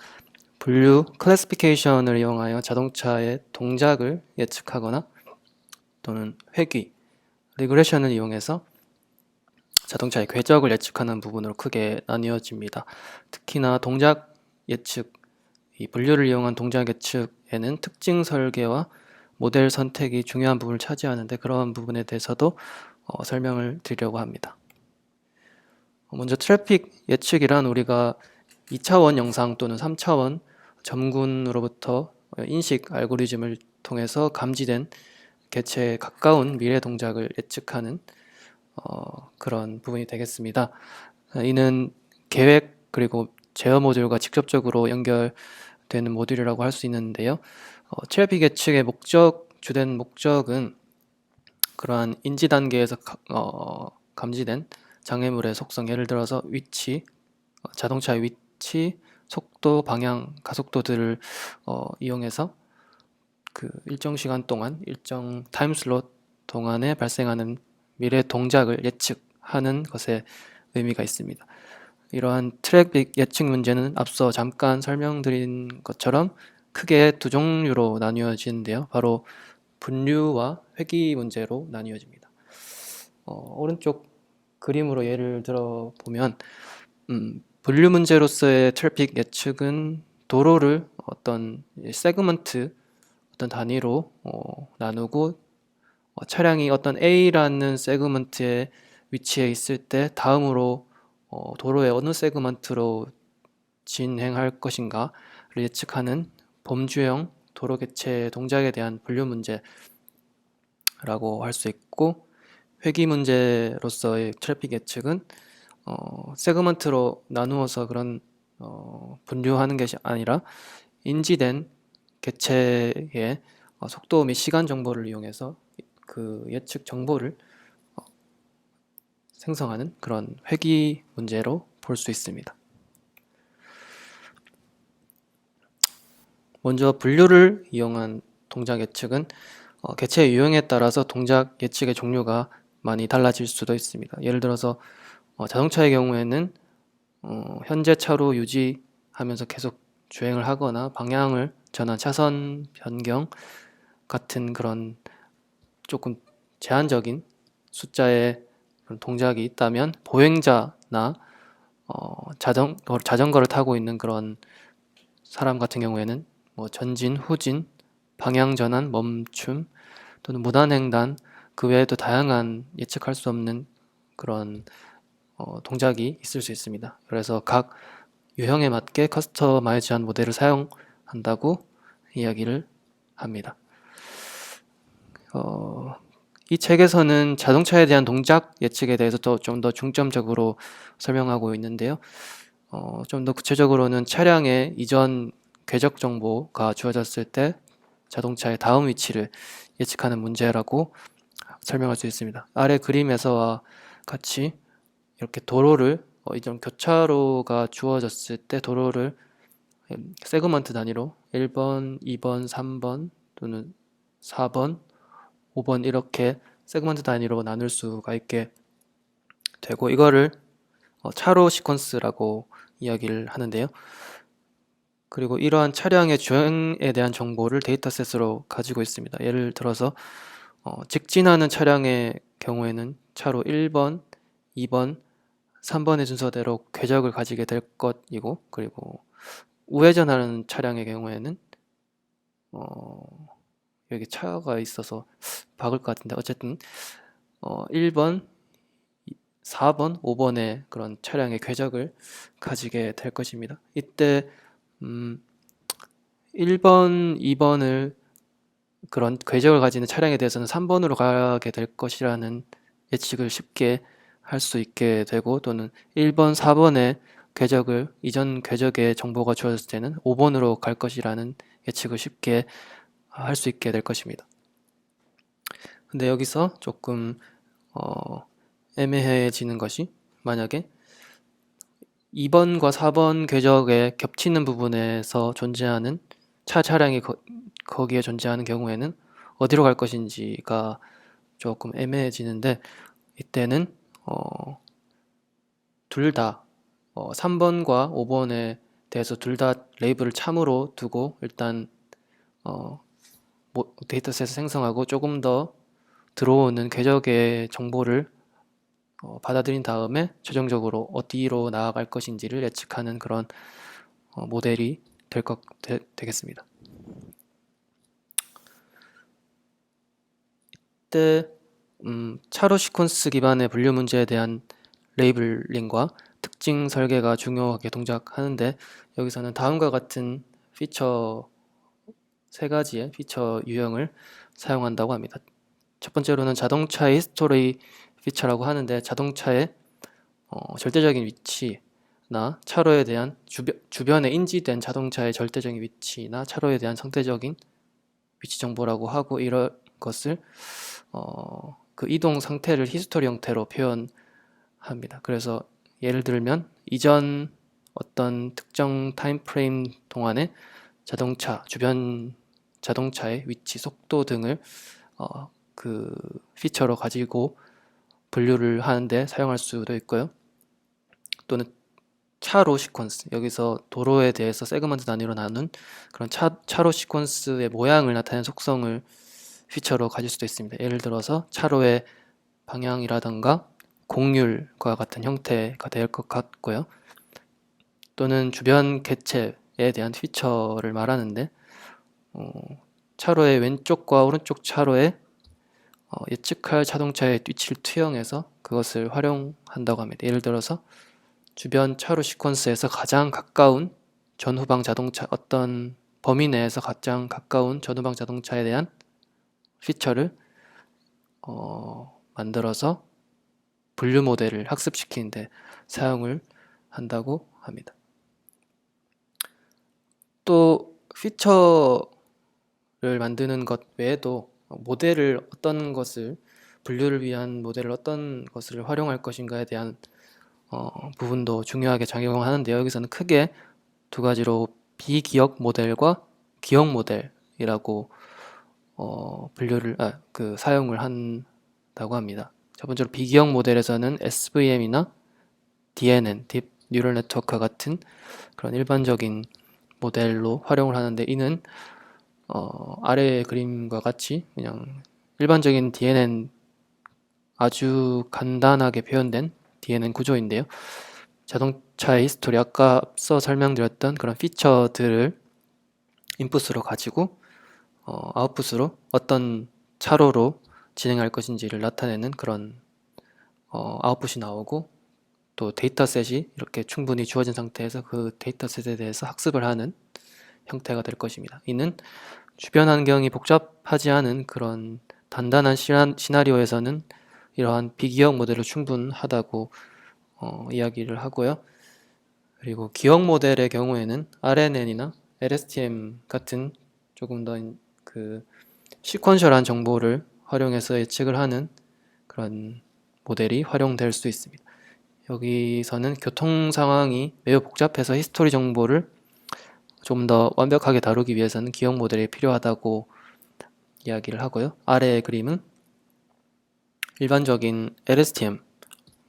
분류 클래시피케이션을 이용하여 자동차의 동작을 예측하거나 또는 회귀, 리그레션을 이용해서 자동차의 궤적을 예측하는 부분으로 크게 나뉘어집니다. 특히나 동작 예측, 이 분류를 이용한 동작 예측에는 특징 설계와 모델 선택이 중요한 부분을 차지하는데 그런 부분에 대해서도 설명을 드리려고 합니다. 먼저 트래픽 예측이란 우리가 2차원 영상 또는 3차원 점군으로부터 인식 알고리즘을 통해서 감지된 개체에 가까운 미래 동작을 예측하는 그런 부분이 되겠습니다. 이는 계획 그리고 제어 모듈과 직접적으로 연결되는 모듈이라고 할 수 있는데요. 트래픽 예측의 주된 목적은 그러한 인지 단계에서 감지된 장애물의 속성, 예를 들어서 위치, 자동차의 위치, 속도, 방향, 가속도들을 이용해서 그 일정 시간 동안, 일정 타임 슬롯 동안에 발생하는 미래 동작을 예측하는 것에 의미가 있습니다. 이러한 트래픽 예측 문제는 앞서 잠깐 설명드린 것처럼 크게 두 종류로 나뉘어지는데요. 바로 분류와 회귀 문제로 나뉘어집니다. 오른쪽 그림으로 예를 들어 보면 분류 문제로서의 트래픽 예측은 도로를 어떤 세그먼트, 어떤 단위로 나누고 차량이 어떤 A라는 세그먼트에 위치해 있을 때 다음으로 도로의 어느 세그먼트로 진행할 것인가를 예측하는 범주형 도로 개체 동작에 대한 분류 문제라고 할 수 있고, 회귀 문제로서의 트래픽 예측은 세그먼트로 나누어서 그런 분류하는 것이 아니라 인지된 개체의 속도 및 시간 정보를 이용해서 그 예측 정보를 생성하는 그런 회귀 문제로 볼 수 있습니다. 먼저 분류를 이용한 동작 예측은 개체의 유형에 따라서 동작 예측의 종류가 많이 달라질 수도 있습니다. 예를 들어서 자동차의 경우에는 현재 차로 유지하면서 계속 주행을 하거나 방향을 전환, 차선 변경 같은 그런 조금 제한적인 숫자의 그런 동작이 있다면, 보행자나 자전거를 타고 있는 그런 사람 같은 경우에는 뭐 전진, 후진, 방향 전환, 멈춤 또는 무단횡단, 그 외에도 다양한 예측할 수 없는 그런 동작이 있을 수 있습니다. 그래서 각 유형에 맞게 커스터마이즈한 모델을 사용한다고 이야기를 합니다. 이 책에서는 자동차에 대한 동작 예측에 대해서 좀 더 중점적으로 설명하고 있는데요. 좀 더 구체적으로는 차량의 이전 궤적 정보가 주어졌을 때 자동차의 다음 위치를 예측하는 문제라고 설명할 수 있습니다. 아래 그림에서와 같이 이렇게 도로를 이전 교차로가 주어졌을 때 도로를 세그먼트 단위로 1번, 2번, 3번 또는 4번, 5번 이렇게 세그먼트 단위로 나눌 수가 있게 되고, 이거를 차로 시퀀스라고 이야기를 하는데요. 그리고 이러한 차량의 주행에 대한 정보를 데이터셋으로 가지고 있습니다. 예를 들어서 직진하는 차량의 경우에는 차로 1번, 2번, 3번의 순서대로 궤적을 가지게 될 것이고, 그리고 우회전하는 차량의 경우에는 여기 차가 있어서 박을 것 같은데, 어쨌든 1번, 4번, 5번의 그런 차량의 궤적을 가지게 될 것입니다. 이때 1번, 2번을 그런 궤적을 가지는 차량에 대해서는 3번으로 가게 될 것이라는 예측을 쉽게 할 수 있게 되고, 또는 1번, 4번의 궤적을 이전 궤적의 정보가 주어졌을 때는 5번으로 갈 것이라는 예측을 쉽게 할 수 있게 될 것입니다. 근데 여기서 조금 애매해지는 것이, 만약에 2번과 4번 궤적에 겹치는 부분에서 존재하는 차량이 거기에 존재하는 경우에는 어디로 갈 것인지가 조금 애매해지는데, 이때는 둘 다 3번과 5번에 대해서 둘 다 레이블을 참으로 두고 일단 데이터셋을 생성하고 조금 더 들어오는 궤적의 정보를 받아들인 다음에 최종적으로 어디로 나아갈 것인지를 예측하는 그런 모델이 되겠습니다. 이때 차로 시퀀스 기반의 분류 문제에 대한 레이블링과 특징 설계가 중요하게 동작하는데, 여기서는 다음과 같은 피처 3가지의 피처 유형을 사용한다고 합니다. 첫 번째로는 자동차의 히스토리 피처라고 하는데, 자동차의 절대적인 위치나 차로에 대한 주변에 인지된 자동차의 절대적인 위치나 차로에 대한 상대적인 위치 정보라고 하고, 이런 것을 그 이동 상태를 히스토리 형태로 표현합니다. 그래서 예를 들면 이전 어떤 특정 타임프레임 동안에 주변 자동차의 위치, 속도 등을 그 피처로 가지고 분류를 하는데 사용할 수도 있고요. 또는 차로 시퀀스, 여기서 도로에 대해서 세그먼트 단위로 나눈 그런 차로 시퀀스의 모양을 나타내는 속성을 피처로 가질 수도 있습니다. 예를 들어서 차로의 방향이라던가 곡률과 같은 형태가 될 것 같고요. 또는 주변 개체, 대한 피처를 말하는데 차로의 왼쪽과 오른쪽 차로에 예측할 자동차의 뒤치를 투영해서 그것을 활용한다고 합니다. 예를 들어서 주변 차로 시퀀스에서 가장 가까운 전후방 자동차, 어떤 범위 내에서 가장 가까운 전후방 자동차에 대한 피처를 만들어서 분류 모델을 학습시키는데 사용을 한다고 합니다. 또 피처를 만드는 것 외에도 모델을 어떤 것을 분류를 위한 모델을 어떤 것을 활용할 것인가에 대한 부분도 중요하게 작용하는데요. 여기서는 크게 두 가지로 비기억 모델과 기억 모델이라고 사용을 한다고 합니다. 첫 번째로 비기억 모델에서는 SVM이나 DNN, Deep Neural Network 같은 그런 일반적인 모델로 활용을 하는데 이는 아래의 그림과 같이 그냥 일반적인 DNN 아주 간단하게 표현된 DNN 구조인데요. 자동차의 히스토리, 아까 앞서 설명드렸던 그런 피처들을 인풋으로 가지고 아웃풋으로 어떤 차로로 진행할 것인지를 나타내는 그런 아웃풋이 나오고 또 데이터셋이 이렇게 충분히 주어진 상태에서 그 데이터셋에 대해서 학습을 하는 형태가 될 것입니다. 이는 주변 환경이 복잡하지 않은 그런 단단한 시나리오에서는 이러한 비기억 모델로 충분하다고 이야기를 하고요. 그리고 기억 모델의 경우에는 RNN이나 LSTM 같은 조금 더 그 시퀀셜한 정보를 활용해서 예측을 하는 그런 모델이 활용될 수 있습니다. 여기서는 교통 상황이 매우 복잡해서 히스토리 정보를 좀 더 완벽하게 다루기 위해서는 기억 모델이 필요하다고 이야기를 하고요. 아래의 그림은 일반적인 LSTM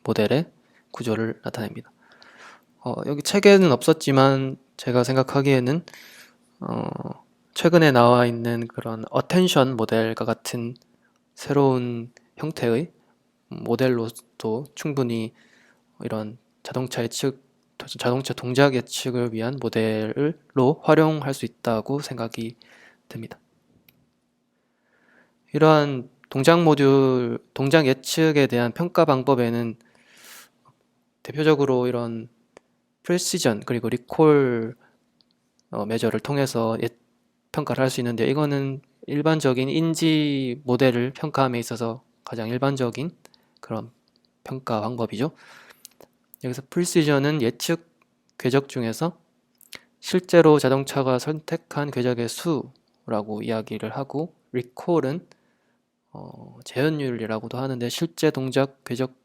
모델의 구조를 나타냅니다. 여기 책에는 없었지만 제가 생각하기에는 최근에 나와 있는 그런 어텐션 모델과 같은 새로운 형태의 모델로도 충분히 이런 자동차 동작 예측을 위한 모델로 활용할 수 있다고 생각이 됩니다. 이러한 동작 예측에 대한 평가 방법에는 대표적으로 이런 프리시전 그리고 리콜 메저를 통해서 평가를 할 수 있는데 이거는 일반적인 인지 모델을 평가함에 있어서 가장 일반적인 그런 평가 방법이죠. 여기서 프리시전은 예측 궤적 중에서 실제로 자동차가 선택한 궤적의 수라고 이야기를 하고 리콜은 재현율이라고도 하는데 실제 동작 궤적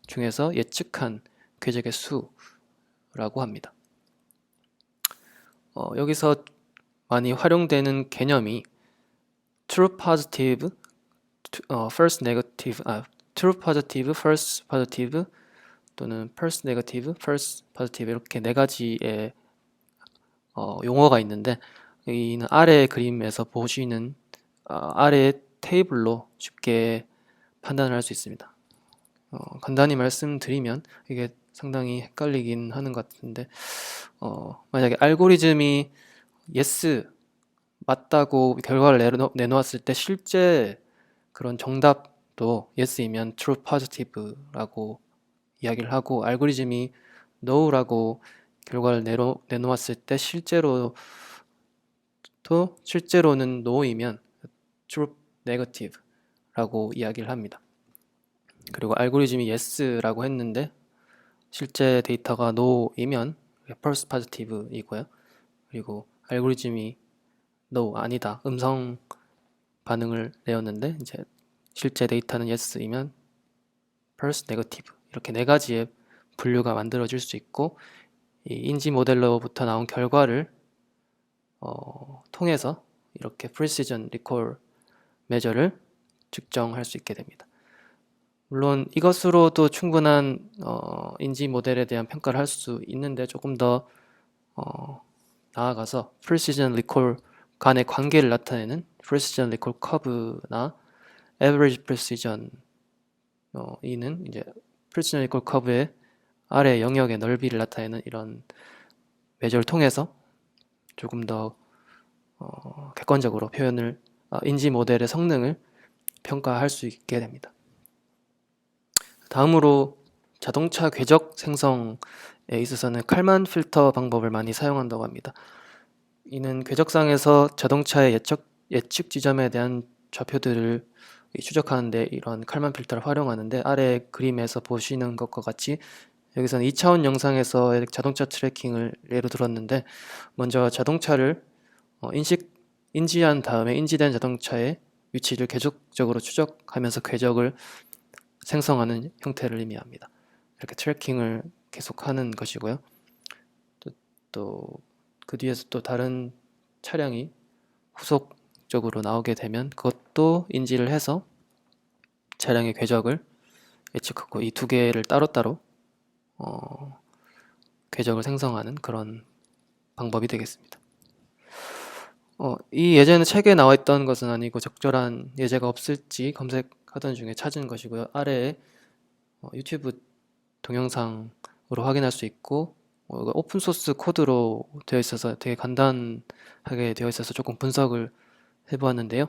중에서 예측한 궤적의 수라고 합니다. 여기서 많이 활용되는 개념이 true positive, false negative, true positive, false positive 또는 false negative, false positive 이렇게 네 가지의 용어가 있는데 이는 아래 그림에서 보시는 아래 테이블로 쉽게 판단을 할 수 있습니다. 간단히 말씀드리면 이게 상당히 헷갈리긴 하는 것 같은데 만약에 알고리즘이 yes 맞다고 결과를 내놓았을 때 실제 그런 정답도 yes이면 true positive라고 이야기를 하고 알고리즘이 no라고 결과를 내놓았을 때 실제로는 no이면 true negative라고 이야기를 합니다. 그리고 알고리즘이 yes라고 했는데 실제 데이터가 no이면 false positive이고요. 그리고 알고리즘이 no 아니다 음성 반응을 내었는데 이제 실제 데이터는 yes이면 false negative 이렇게 네 가지의 분류가 만들어질 수 있고 이 인지 모델로부터 나온 결과를 통해서 이렇게 precision recall measure를 측정할 수 있게 됩니다. 물론 이것으로도 충분한 인지 모델에 대한 평가를 할 수 있는데 조금 더 나아가서 precision recall 간의 관계를 나타내는 precision recall curve나 average precision 이는 이제 precision recall curve의 아래 영역의 넓이를 나타내는 이런 메저를 통해서 조금 더 객관적으로 인지 모델의 성능을 평가할 수 있게 됩니다. 다음으로 자동차 궤적 생성에 있어서는 칼만 필터 방법을 많이 사용한다고 합니다. 이는 궤적상에서 자동차의 예측 지점에 대한 좌표들을 추적하는데 이런 칼만 필터를 활용하는데, 아래 그림에서 보시는 것과 같이 여기서는 2차원 영상에서의 자동차 트래킹을 예로 들었는데, 먼저 자동차를 인지한 다음에 인지된 자동차의 위치를 계속적으로 추적하면서 궤적을 생성하는 형태를 의미합니다. 이렇게 트래킹을 계속하는 것이고요. 또 그 뒤에서 또 다른 차량이 후속적으로 나오게 되면 그것도 인지를 해서 차량의 궤적을 예측하고, 이 두 개를 따로따로 궤적을 생성하는 그런 방법이 되겠습니다. 이 예제는 책에 나와 있던 것은 아니고 적절한 예제가 없을지 검색하던 중에 찾은 것이고요. 아래에 유튜브 동영상으로 확인할 수 있고, 이거 오픈소스 코드로 되어 있어서 되게 간단하게 되어 있어서 조금 분석을 해보았는데요.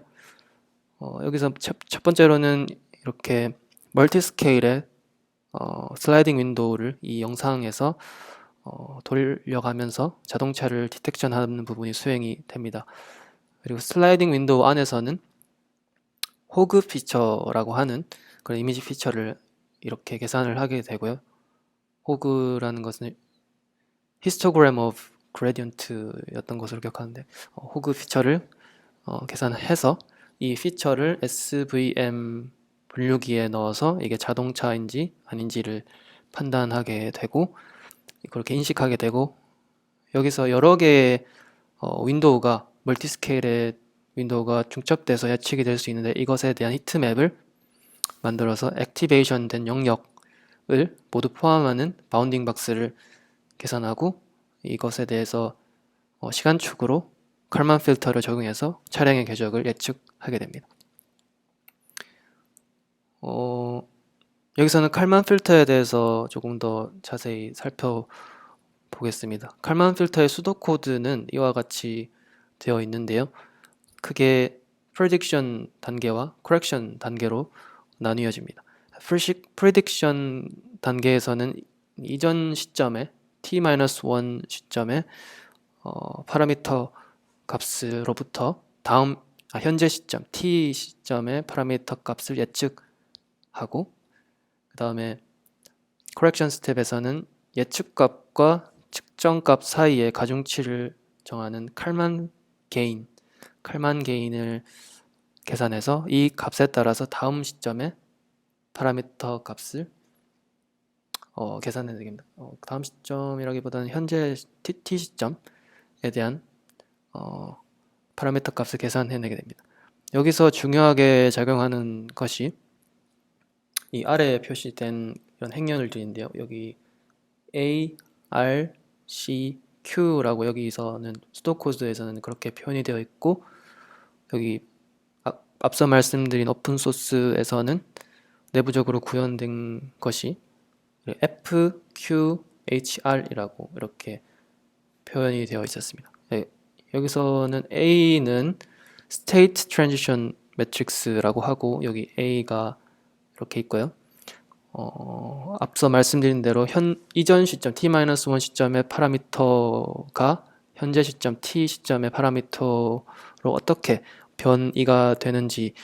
여기서 첫 번째로는 이렇게 멀티스케일의 슬라이딩 윈도우를 이 영상에서 돌려가면서 자동차를 디텍션하는 부분이 수행이 됩니다. 그리고 슬라이딩 윈도우 안에서는 호그 피처라고 하는 그런 이미지 피처를 이렇게 계산을 하게 되고요. 호그라는 것은 histogram of gradient였던 것으로 기억하는데, 호그 피처를 계산해서 이 피처를 SVM 분류기에 넣어서 이게 자동차인지 아닌지를 판단하게 되고, 그렇게 인식하게 되고, 여기서 여러 개의 윈도우가 멀티스케일의 윈도우가 중첩돼서 예측이 될 수 있는데, 이것에 대한 히트맵을 만들어서 액티베이션 된 영역을 모두 포함하는 바운딩 박스를 계산하고, 이것에 대해서 시간축으로 칼만 필터를 적용해서 차량의 궤적을 예측하게 됩니다. 여기서는 칼만 필터에 대해서 조금 더 자세히 살펴보겠습니다. 칼만 필터의 수도 코드는 이와 같이 되어 있는데요. 크게 prediction 단계와 correction 단계로 나뉘어집니다. prediction 단계에서는 이전 시점에 t-1 시점에 파라미터 값으로부터 현재 시점 t 시점의 파라미터 값을 예측하고, 그 다음에 correction 스텝에서는 예측값과 측정값 사이의 가중치를 정하는 칼만 게인을 계산해서 이 값에 따라서 다음 시점에 파라미터 값을 계산해야 됩니다. 다음 시점이라기보다는 현재 t 시점에 대한 파라미터 값을 계산해내게 됩니다. 여기서 중요하게 작용하는 것이 이 아래에 표시된 이런 행렬들인데요. 여기 A, R, C, Q라고 여기서는 수도 코드에서는 그렇게 표현이 되어 있고, 여기 앞서 말씀드린 오픈소스에서는 내부적으로 구현된 것이 F, Q, HR이라고 이렇게 표현이 되어 있었습니다. 여기서는 A는 State Transition Matrix라고 하고, 여기 A가 이렇게 있고요. 앞서 말씀드린 대로 이전 시점 t-1 시점의 파라미터가 현재 시점 t 시점의 파라미터로 어떻게 변이가 되는지를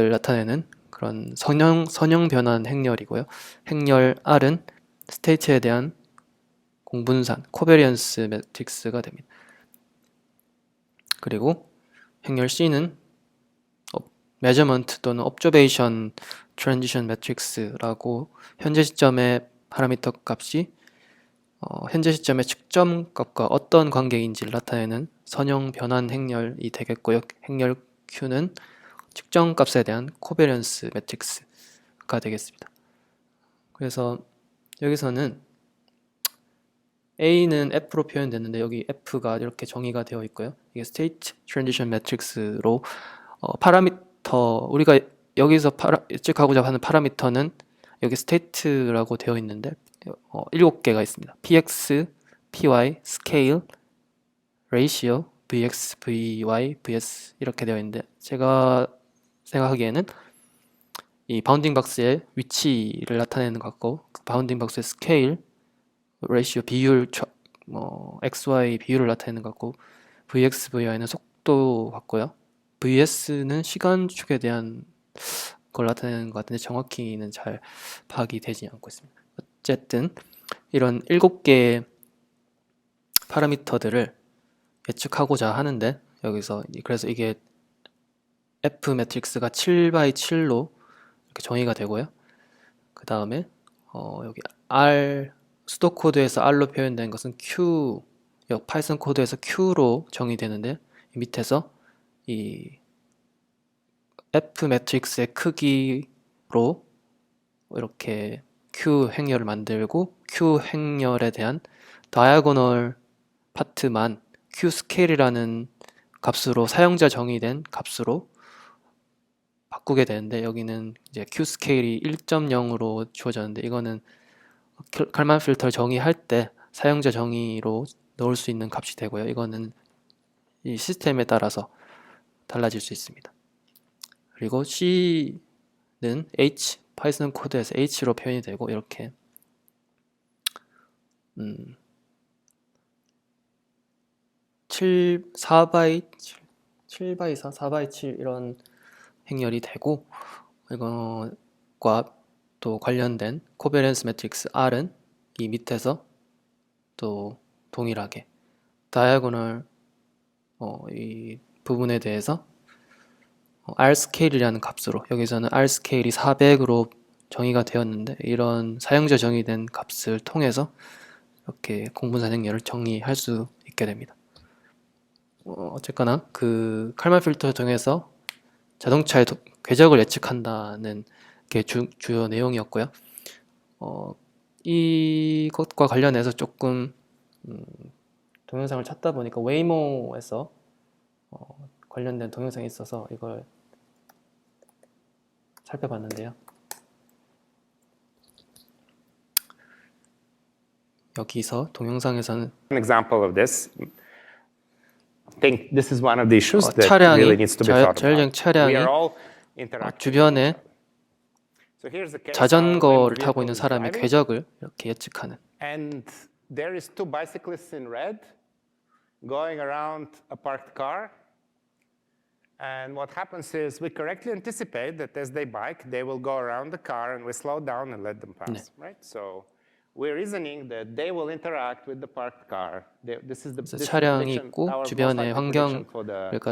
나타내는 그런 선형 변환 행렬이고요. 행렬 R은 스테이트에 대한 공분산 코베리언스 매트릭스가 됩니다. 그리고 행렬 C는 measurement 또는 observation transition matrix라고 현재 시점의 파라미터 값이 현재 시점의 측정 값과 어떤 관계인지를 나타내는 선형 변환 행렬이 되겠고요. 행렬 Q는 측정 값에 대한 코베런스 매트릭스가 되겠습니다. 그래서 여기서는 A는 F로 표현됐는데 여기 F가 이렇게 정의가 되어 있고요. 이게 State Transition Matrix로 파라미터, 우리가 여기서 예측하고자 하는 파라미터는 여기 state라고 되어 있는데 7개가 있습니다. px, py, scale, ratio, vx, vy, vs 이렇게 되어 있는데 제가 생각하기에는 이 바운딩 박스의 위치를 나타내는 것 같고 그 바운딩 박스의 스케일, ratio 비율, xy 비율을 나타내는 것 같고 vx, vy는 속도 같고요. vs는 시간축에 대한 걸 나타내는 것 같은데 정확히는 잘 파악이 되지 않고 있습니다. 어쨌든 이런 7개의 파라미터들을 예측하고자 하는데 여기서 그래서 이게 F 매트릭스가 7x7로 이렇게 정의가 되고요. 그 다음에 여기 R 수도 코드에서 R로 표현된 것은 Q, 파이썬 코드에서 Q로 정의되는데 이 밑에서 이 F 매트릭스의 크기로 이렇게 Q 행렬을 만들고 Q 행렬에 대한 다이아고널 파트만 Q 스케일이라는 값으로 사용자 정의된 값으로 바꾸게 되는데 여기는 이제 Q 스케일이 1.0으로 주어졌는데 이거는 칼만 필터를 정의할 때 사용자 정의로 넣을 수 있는 값이 되고요. 이거는 이 시스템에 따라서 달라질 수 있습니다. 그리고 C는 H, 파이썬 코드에서 H로 표현이 되고 이렇게 4x 4, 4x 7 이런 행렬이 되고 이거과 또 관련된 코베런스 매트릭스 R은 이 밑에서 또 동일하게 다이아고널 이 부분에 대해서 R 스케일이라는 값으로 여기서는 R 스케일이 400으로 정의가 되었는데 이런 사용자 정의된 값을 통해서 이렇게 공분산 행렬을 정의할 수 있게 됩니다. 어쨌거나 그 칼만 필터 통해서 자동차의 궤적을 예측한다는 게 주요 내용이었고요. 이것과 관련해서 조금 동영상을 찾다 보니까 웨이모에서 관련된 동영상이 있어서 이걸 살펴봤는데요. 여기서 동영상에서는 An example of this. I think this is one of the issues that really needs to be thought 자율주행 about. 차량이 We are all interacting. 주변에 So here's the case 자전거를 of when 타고 있는 vehicle is 사람의 driving, 궤적을 이렇게 예측하는 and there is two bicyclists in red going around a parked car. And what happens is we correctly anticipate that as they bike, they will go around the car, and we slow down and let them pass, right? So we're reasoning that they will interact with the parked car. This is the 차량이 prediction, 있고 our most 주변의 likely prediction for the 그러니까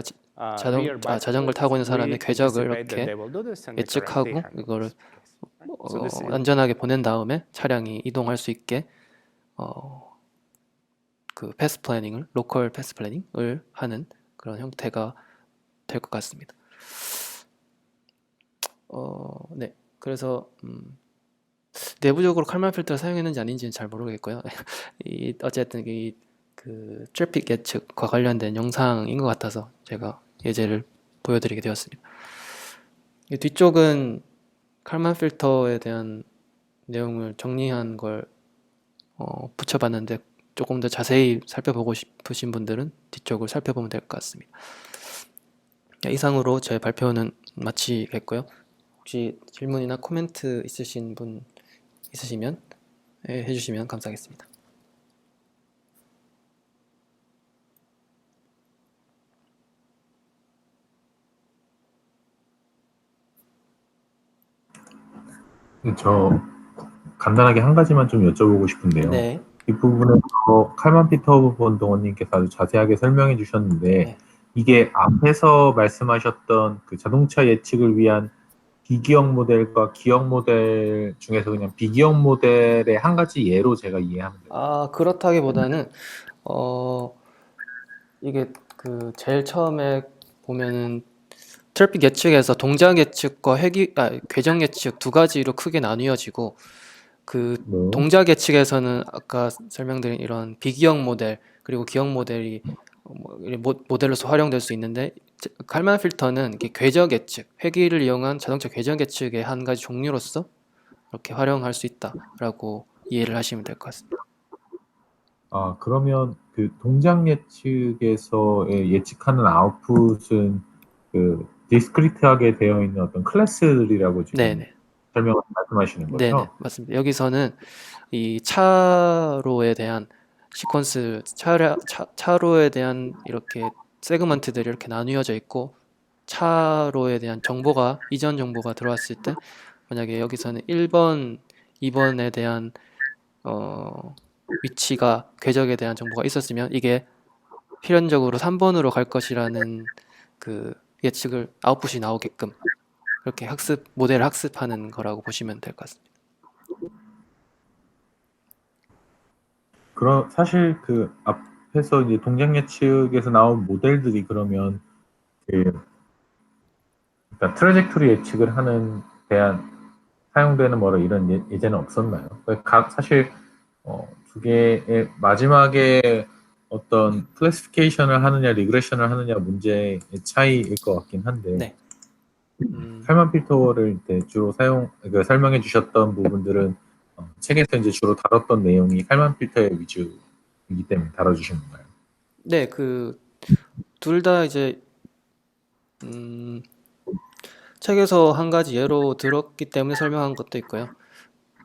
rear 자전거를 타고 있는 bicyclists. 사람의 We 궤적을 anticipate that 이렇게 they will do this, and we correctly 예측하고 handle 이거를 this case, right? So this is 안전하게 보낸 다음에 차량이 이동할 수 있게 그 패스 플래닝을 로컬 패스 플래닝을 하는 그런 형태가 될 것 같습니다. 네, 그래서 내부적으로 칼만 필터를 사용했는지 아닌지는 잘 모르겠고요. 어쨌든 그 트래픽 예측과 관련된 영상인 것 같아서 제가 예제를 보여드리게 되었습니다. 이 뒤쪽은 칼만 필터에 대한 내용을 정리한 걸 붙여봤는데 조금 더 자세히 살펴보고 싶으신 분들은 뒤쪽을 살펴보면 될 것 같습니다. 이상으로 제 발표는 마치겠고요. 혹시 질문이나 코멘트 있으신 분 있으시면 해주시면 감사하겠습니다. 저 간단하게 한 가지만 좀 여쭤보고 싶은데요. 네. 이 부분에서 칼만 피터 본동원님께서 아주 자세하게 설명해 주셨는데 네. 이게 앞에서 말씀하셨던 그 자동차 예측을 위한 비기억 모델과 기억 모델 중에서 그냥 비기억 모델의 한 가지 예로 제가 이해하면 돼요. 그렇다기보다는 이게 그 제일 처음에 보면은 트래픽 예측에서 동작 예측과 궤적 예측 두 가지로 크게 나뉘어지고 그 네. 동작 예측에서는 아까 설명드린 이런 비기억 모델 그리고 기억 모델이 모델로서 활용될 수 있는데 칼만 필터는 이게 궤적 예측, 회귀를 이용한 자동차 궤적 예측의 한 가지 종류로서 이렇게 활용할 수 있다라고 이해를 하시면 될 것 같습니다. 그러면 그 동작 예측에서의 예측하는 아웃풋은 그 디스크리트하게 되어 있는 어떤 클래스들이라고 지금 네네. 말씀하시는 거죠? 네네. 맞습니다. 여기서는 이 차로에 대한 시퀀스, 차로에 대한 이렇게 세그먼트들이 이렇게 나뉘어져 있고, 차로에 대한 정보가, 이전 정보가 들어왔을 때, 만약에 여기서는 1번, 2번에 대한 위치가, 궤적에 대한 정보가 있었으면 이게 필연적으로 3번으로 갈 것이라는 그 예측을, 아웃풋이 나오게끔 그렇게 모델을 학습하는 거라고 보시면 될 것 같습니다. 그럼 사실 그 앞에서 이제 동작 예측에서 나온 모델들이 그러면 그러니까 트래젝토리 예측을 하는 대한 사용되는 뭐라 이런 예제는 없었나요? 사실 두 개의 마지막에 어떤 클래시피케이션을 하느냐 리그레션을 하느냐 문제의 차이일 것 같긴 한데 네. 칼만 필터를 주로 설명해 주셨던 부분들은 책에서 이제 주로 다뤘던 내용이 칼만 필터의 위주이기 때문에 다뤄주신 건가요? 네, 둘 다 이제 책에서 한 가지 예로 들었기 때문에 설명한 것도 있고요.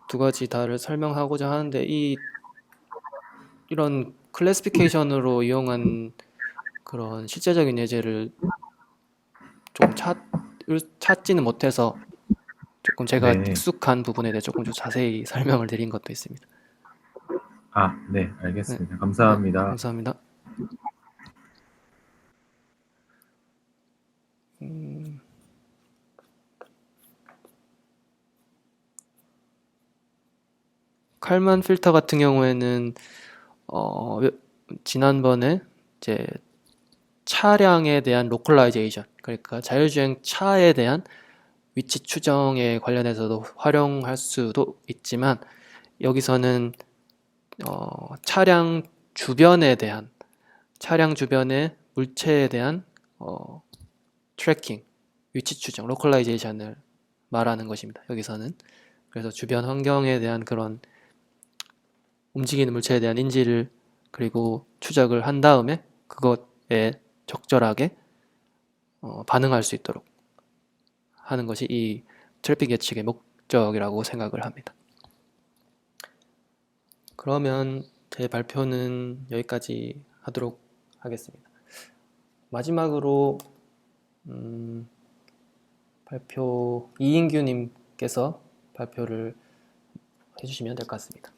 두 가지 다를 설명하고자 하는데 이런 클래시피케이션으로 이용한 그런 실제적인 예제를 조금 찾지는 못해서 조금 제가 네. 익숙한 부분에 대해 조금 더 자세히 설명을 드린 것도 있습니다. 네, 알겠습니다. 네, 감사합니다. 감사합니다. 음, 칼만 필터 같은 경우에는 지난번에 이제 차량에 대한 로컬라이제이션, 그러니까 자율주행 차에 대한 위치 추정에 관련해서도 활용할 수도 있지만, 여기서는 차량 주변의 물체에 대한 트래킹, 위치 추정, 로컬라이제이션을 말하는 것입니다. 여기서는. 그래서 주변 환경에 대한 그런 움직이는 물체에 대한 인지를 그리고 추적을 한 다음에 그것에 적절하게 반응할 수 있도록 하는 것이 이 트래픽 예측의 목적이라고 생각을 합니다. 그러면 제 발표는 여기까지 하도록 하겠습니다. 마지막으로 이인규님께서 발표를 해주시면 될 것 같습니다.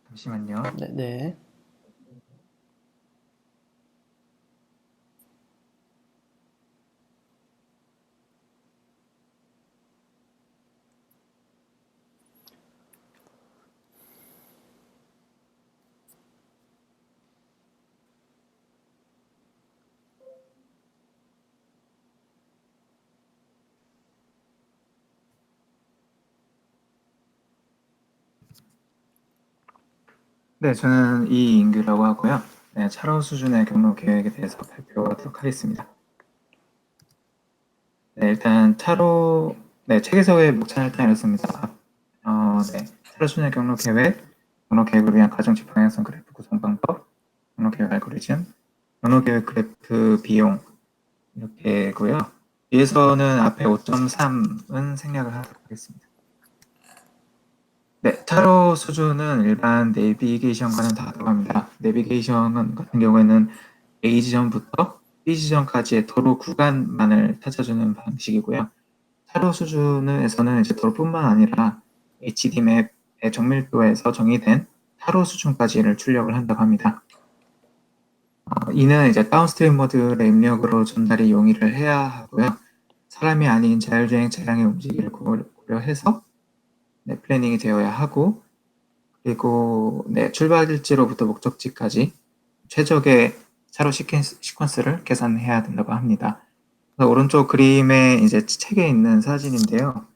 잠시만요. 네. 네, 저는 이인규라고 하고요. 네, 차로 수준의 경로 계획에 대해서 발표하도록 하겠습니다. 네, 일단 책에서의 목차는 일단 이렇습니다. 네, 차로 수준의 경로 계획을 위한 가정치 방향성 그래프 구성 방법, 경로 계획 알고리즘, 경로 계획 그래프 비용 이렇게고요. 위에서는 앞에 5.3은 생략을 하도록 하겠습니다. 네, 차로 수준은 일반 내비게이션과는 다르답니다. 내비게이션 같은 경우에는 A 지점부터 B 지점까지의 도로 구간만을 찾아주는 방식이고요. 차로 수준에서는 이제 도로뿐만 아니라 HD맵의 정밀도에서 정의된 차로 수준까지를 출력을 한다고 합니다. 이는 이제 다운스트림 모드의 입력으로 전달이 용이를 해야 하고요. 사람이 아닌 자율주행 차량의 움직임을 고려해서 플래닝이 되어야 하고, 그리고 네, 출발지로부터 목적지까지 최적의 차로 시퀀스를 계산해야 된다고 합니다. 그래서 오른쪽 그림에 이제 책에 있는 사진인데요.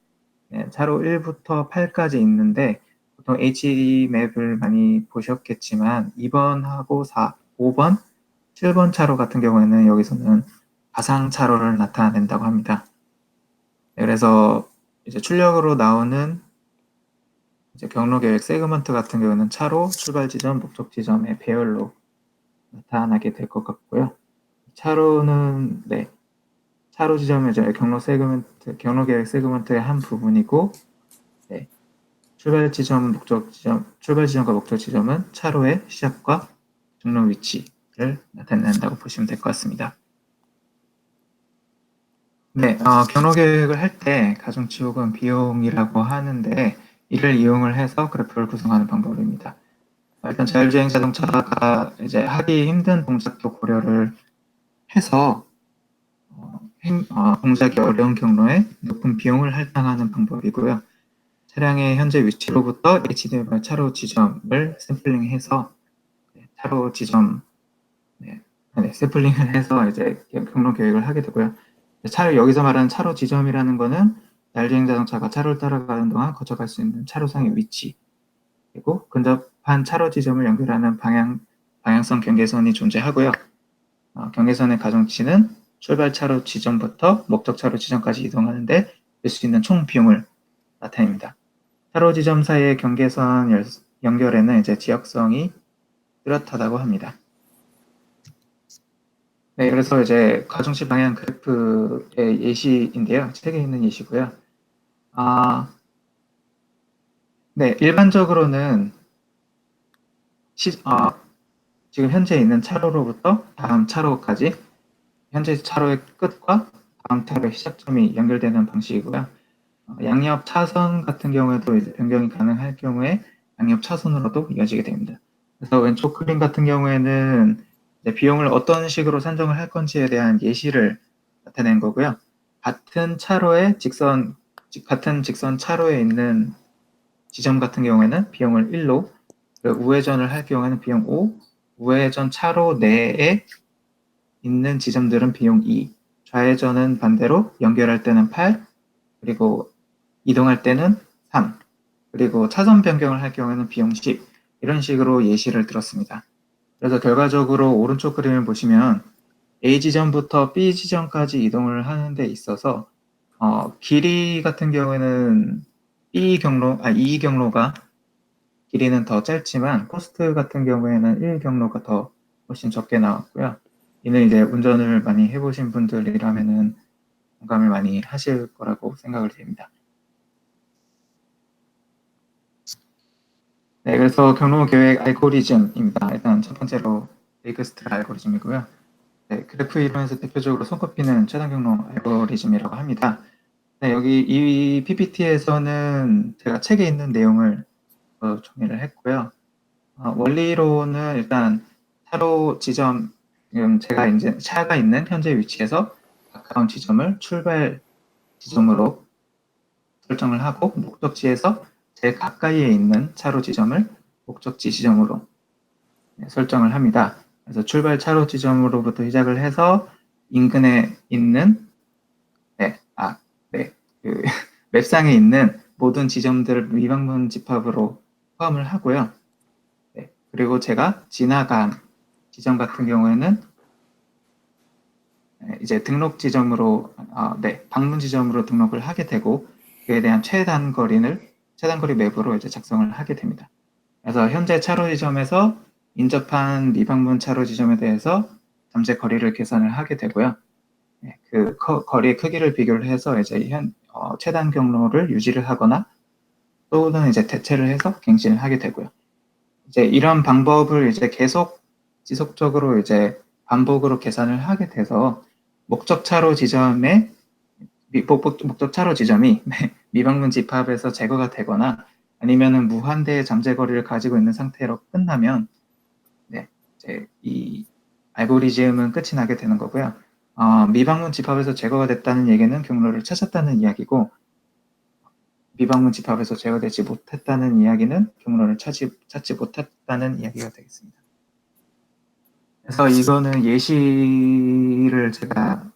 네, 차로 1부터 8까지 있는데 보통 HD 맵을 많이 보셨겠지만 2번하고 5번, 7번 차로 같은 경우에는 여기서는 가상 차로를 나타낸다고 합니다. 네, 그래서 이제 출력으로 나오는 이제 경로 계획 세그먼트 같은 경우는 차로, 출발 지점, 목적 지점의 배열로 나타나게 될 것 같고요. 차로는 네, 차로 지점의 이제 경로 계획 세그먼트의 한 부분이고, 네, 출발 지점과 목적 지점은 차로의 시작과 종료 위치를 나타낸다고 보시면 될 것 같습니다. 네, 경로 계획을 할 때 가중치 혹은 비용이라고 하는데 이를 이용을 해서 그래프를 구성하는 방법입니다. 일단 자율주행 자동차가 이제 하기 힘든 동작도 고려를 해서 동작이 어려운 경로에 높은 비용을 할당하는 방법이고요. 차량의 현재 위치로부터 HDMI 차로 지점을 샘플링해서 차로 지점 샘플링을 해서 이제 경로 계획을 하게 되고요. 여기서 말하는 차로 지점이라는 거는 자율주행 자동차가 차로를 따라가는 동안 거쳐갈 수 있는 차로상의 위치, 그리고 근접한 차로 지점을 연결하는 방향성 경계선이 존재하고요. 경계선의 가중치는 출발 차로 지점부터 목적 차로 지점까지 이동하는데 들 수 있는 총 비용을 나타냅니다. 차로 지점 사이의 경계선 연결에는 이제 지역성이 뚜렷하다고 합니다. 네, 그래서 이제 가중치 방향 그래프의 예시인데요. 책에 있는 예시고요. 네, 일반적으로는 지금 현재 있는 차로로부터 다음 차로까지 현재 차로의 끝과 다음 차로의 시작점이 연결되는 방식이고요. 양옆 차선 같은 경우에도 이제 변경이 가능할 경우에 양옆 차선으로도 이어지게 됩니다. 그래서 왼쪽 그림 같은 경우에는 비용을 어떤 식으로 산정을 할 건지에 대한 예시를 나타낸 거고요. 같은 직선 차로에 있는 지점 같은 경우에는 비용을 1로, 우회전을 할 경우에는 비용 5, 우회전 차로 내에 있는 지점들은 비용 2, 좌회전은 반대로 연결할 때는 8, 그리고 이동할 때는 3, 그리고 차선 변경을 할 경우에는 비용 10, 이런 식으로 예시를 들었습니다. 그래서 결과적으로 오른쪽 그림을 보시면 A 지점부터 B 지점까지 이동을 하는 데 있어서 길이 같은 경우에는 이 경로가 길이는 더 짧지만 코스트 같은 경우에는 1 경로가 더 훨씬 적게 나왔고요. 이는 이제 운전을 많이 해보신 분들이라면은 공감을 많이 하실 거라고 생각을 됩니다. 네, 그래서 경로 계획 알고리즘입니다. 일단 첫 번째로 베이크스트라 알고리즘이고요. 네, 그래프 이론에서 대표적으로 손꼽히는 최단 경로 알고리즘이라고 합니다. 네, 여기 이 PPT에서는 제가 책에 있는 내용을 정리를 했고요. 원리로는 일단 차로 지점, 지금 제가 이제 차가 있는 현재 위치에서 가까운 지점을 출발 지점으로 설정을 하고 목적지에서 제일 가까이에 있는 차로 지점을 목적지 지점으로 설정을 합니다. 그래서 출발 차로 지점으로부터 시작을 해서 인근에 있는 그 맵상에 있는 모든 지점들을 미방문 집합으로 포함을 하고요. 네, 그리고 제가 지나간 지점 같은 경우에는 이제 등록 지점으로 방문 지점으로 등록을 하게 되고 그에 대한 최단거리 맵으로 이제 작성을 하게 됩니다. 그래서 현재 차로 지점에서 인접한 미방문 차로 지점에 대해서 잠재 거리를 계산을 하게 되고요. 네, 그 거리의 크기를 비교를 해서 이제 최단 경로를 유지를 하거나 또는 이제 대체를 해서 갱신을 하게 되고요. 이제 이런 방법을 이제 지속적으로 이제 반복으로 계산을 하게 돼서 목적 차로 지점이 미방문 집합에서 제거가 되거나 아니면은 무한대의 잠재 거리를 가지고 있는 상태로 끝나면 이제 이 알고리즘은 끝이 나게 되는 거고요. 미방문 집합에서 제거가 됐다는 얘기는 경로를 찾았다는 이야기고 미방문 집합에서 제거되지 못했다는 이야기는 경로를 찾지 못했다는 이야기가 되겠습니다. 그래서 이거는 예시를 제가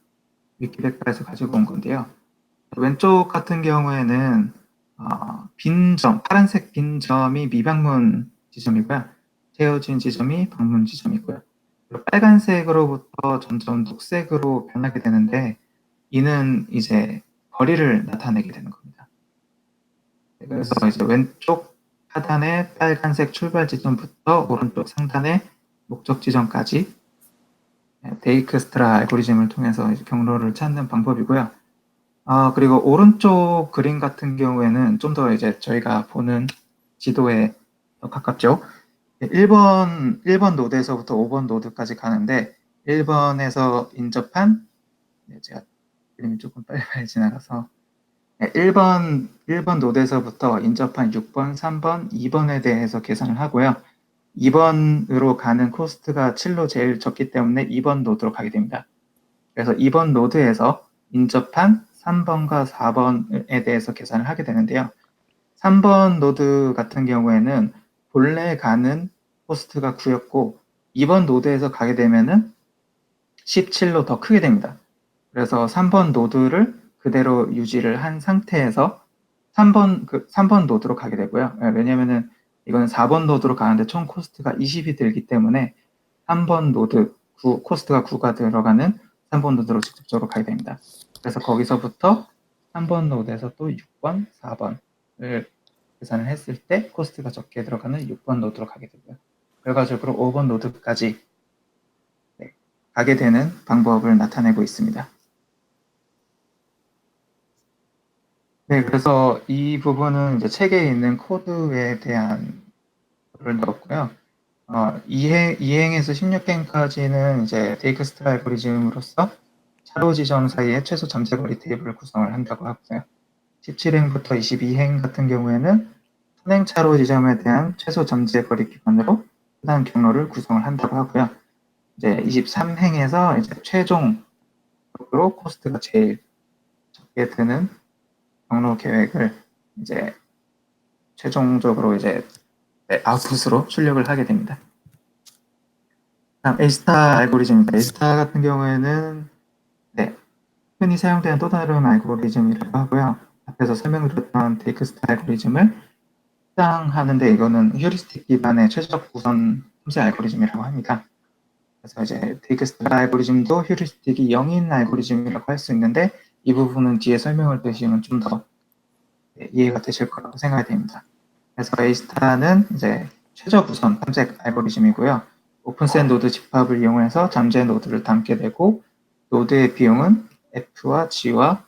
위키백과에서 가지고 온 건데요. 왼쪽 같은 경우에는 파란색 빈 점이 미방문 지점이고요. 채워진 지점이 방문 지점이고요. 그리고 빨간색으로부터 점점 녹색으로 변하게 되는데 이는 이제 거리를 나타내게 되는 겁니다. 그래서 이제 왼쪽 하단의 빨간색 출발 지점부터 오른쪽 상단의 목적 지점까지 데이크스트라 알고리즘을 통해서 이제 경로를 찾는 방법이고요. 그리고 오른쪽 그림 같은 경우에는 좀 더 이제 저희가 보는 지도에 더 가깝죠. 1번 노드에서부터 5번 노드까지 가는데 1번에서 인접한 제가 그림이 조금 빨리빨리 지나가서 1번 노드에서부터 인접한 6번, 3번, 2번에 대해서 계산을 하고요. 2번으로 가는 코스트가 7로 제일 적기 때문에 2번 노드로 가게 됩니다. 그래서 2번 노드에서 인접한 3번과 4번에 대해서 계산을 하게 되는데요. 3번 노드 같은 경우에는 본래 가는 코스트가 9였고 2번 노드에서 가게 되면은 17로 더 크게 됩니다. 그래서 3번 노드를 그대로 유지를 한 상태에서 3번 노드로 가게 되고요. 왜냐면은 이거는 4번 노드로 가는데 총 코스트가 20이 들기 때문에 3번 노드 코스트가 9가 들어가는 3번 노드로 직접적으로 가게 됩니다. 그래서 거기서부터 3번 노드에서 또 6번, 4번을 계산을 했을 때 코스트가 적게 들어가는 6번 노드로 가게 되고요. 결과적으로 5번 노드까지 가게 되는 방법을 나타내고 있습니다. 네, 그래서 이 부분은 이제 책에 있는 코드에 대한 걸 넣었고요. 2행에서 16행까지는 이제 데이크스트라 알고리즘으로서 차로 지점 사이에 최소 잠재거리 테이블을 구성을 한다고 하고요. 17행부터 22행 같은 경우에는 선행 차로 지점에 대한 최소 잠재거리 기반으로 해당 경로를 구성을 한다고 하고요. 이제 23행에서 이제 최종적으로 코스트가 제일 적게 드는 경로 계획을 이제 최종적으로 이제 아웃풋으로 출력을 하게 됩니다. 다음 A-스타 알고리즘입니다. A-스타 같은 경우에는 흔히 사용되는 또 다른 알고리즘이라고 하고요. 앞에서 설명드렸던 데이크스타 알고리즘을 해당하는데 이거는 휴리스틱 기반의 최적 우선 탐색 알고리즘이라고 합니다. 그래서 이제 데이크스타 알고리즘도 휴리스틱이 0인 알고리즘이라고 할 수 있는데 이 부분은 뒤에 설명을 보시면 좀 더 이해가 되실 거라고 생각이 됩니다. 그래서 A-스타는 이제 최적 우선 탐색 알고리즘이고요. 오픈셋 노드 집합을 이용해서 잠재 노드를 담게 되고 노드의 비용은 F와 G와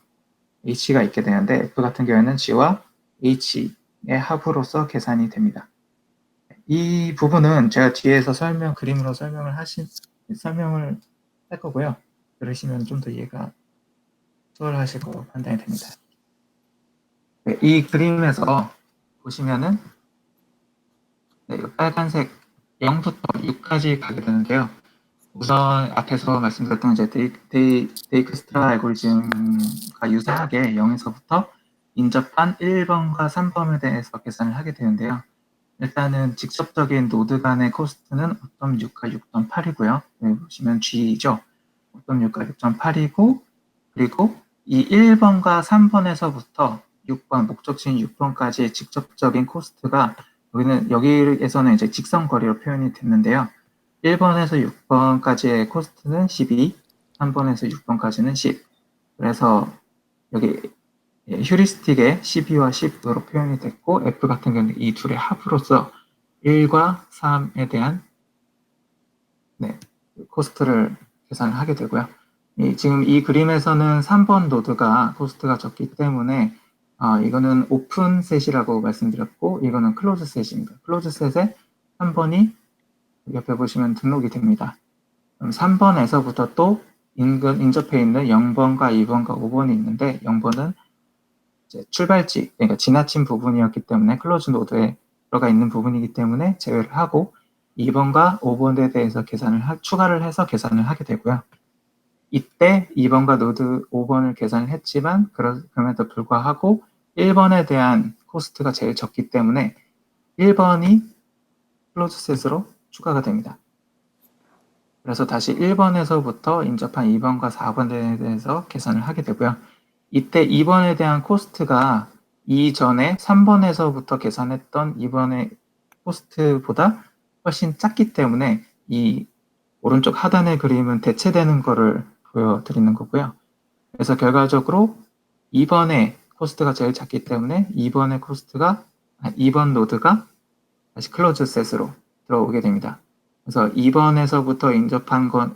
H가 있게 되는데 F 같은 경우에는 G와 H의 합으로서 계산이 됩니다. 이 부분은 제가 뒤에서 그림으로 설명을 할 거고요. 들으시면 좀 더 이해가 수월하실 거로 판단이 됩니다. 이 그림에서 보시면은 빨간색 0부터 6까지 가게 되는데요. 우선 앞에서 말씀드렸던 이제 데이크스트라 알고리즘과 유사하게 0에서부터 인접한 1번과 3번에 대해서 계산을 하게 되는데요. 일단은 직접적인 노드 간의 코스트는 5.6과 6.8이고요. 여기 보시면 G죠. 5.6과 6.8이고 그리고 이 1번과 3번에서부터 6번, 목적지인 6번까지의 직접적인 코스트가 여기에서는 이제 직선 거리로 표현이 됐는데요. 1번에서 6번까지의 코스트는 12, 3번에서 6번까지는 10. 그래서 여기 휴리스틱의 12와 10으로 표현이 됐고 F 같은 경우는 이 둘의 합으로서 1과 3에 대한 코스트를 계산을 하게 되고요. 지금 이 그림에서는 3번 노드가 코스트가 적기 때문에 이거는 오픈 셋이라고 말씀드렸고 이거는 클로즈 셋입니다. 클로즈 셋에 3번이 옆에 보시면 등록이 됩니다. 그럼 3번에서부터 또 인접해 있는 0번과 2번과 5번이 있는데 0번은 이제 출발지, 그러니까 지나친 부분이었기 때문에 클로즈 노드에 들어가 있는 부분이기 때문에 제외를 하고 2번과 5번에 대해서 추가를 해서 계산을 하게 되고요. 이때 2번과 노드 5번을 계산을 했지만 그럼에도 불구하고 1번에 대한 코스트가 제일 적기 때문에 1번이 클로즈셋으로 추가가 됩니다. 그래서 다시 1번에서부터 인접한 2번과 4번에 대해서 계산을 하게 되고요. 이때 2번에 대한 코스트가 이전에 3번에서부터 계산했던 2번의 코스트보다 훨씬 작기 때문에 이 오른쪽 하단의 그림은 대체되는 거를 보여드리는 거고요. 그래서 결과적으로 2번의 코스트가 제일 작기 때문에 2번 노드가 다시 클로즈 셋으로 들어오게 됩니다. 그래서 2번에서부터 인접한 건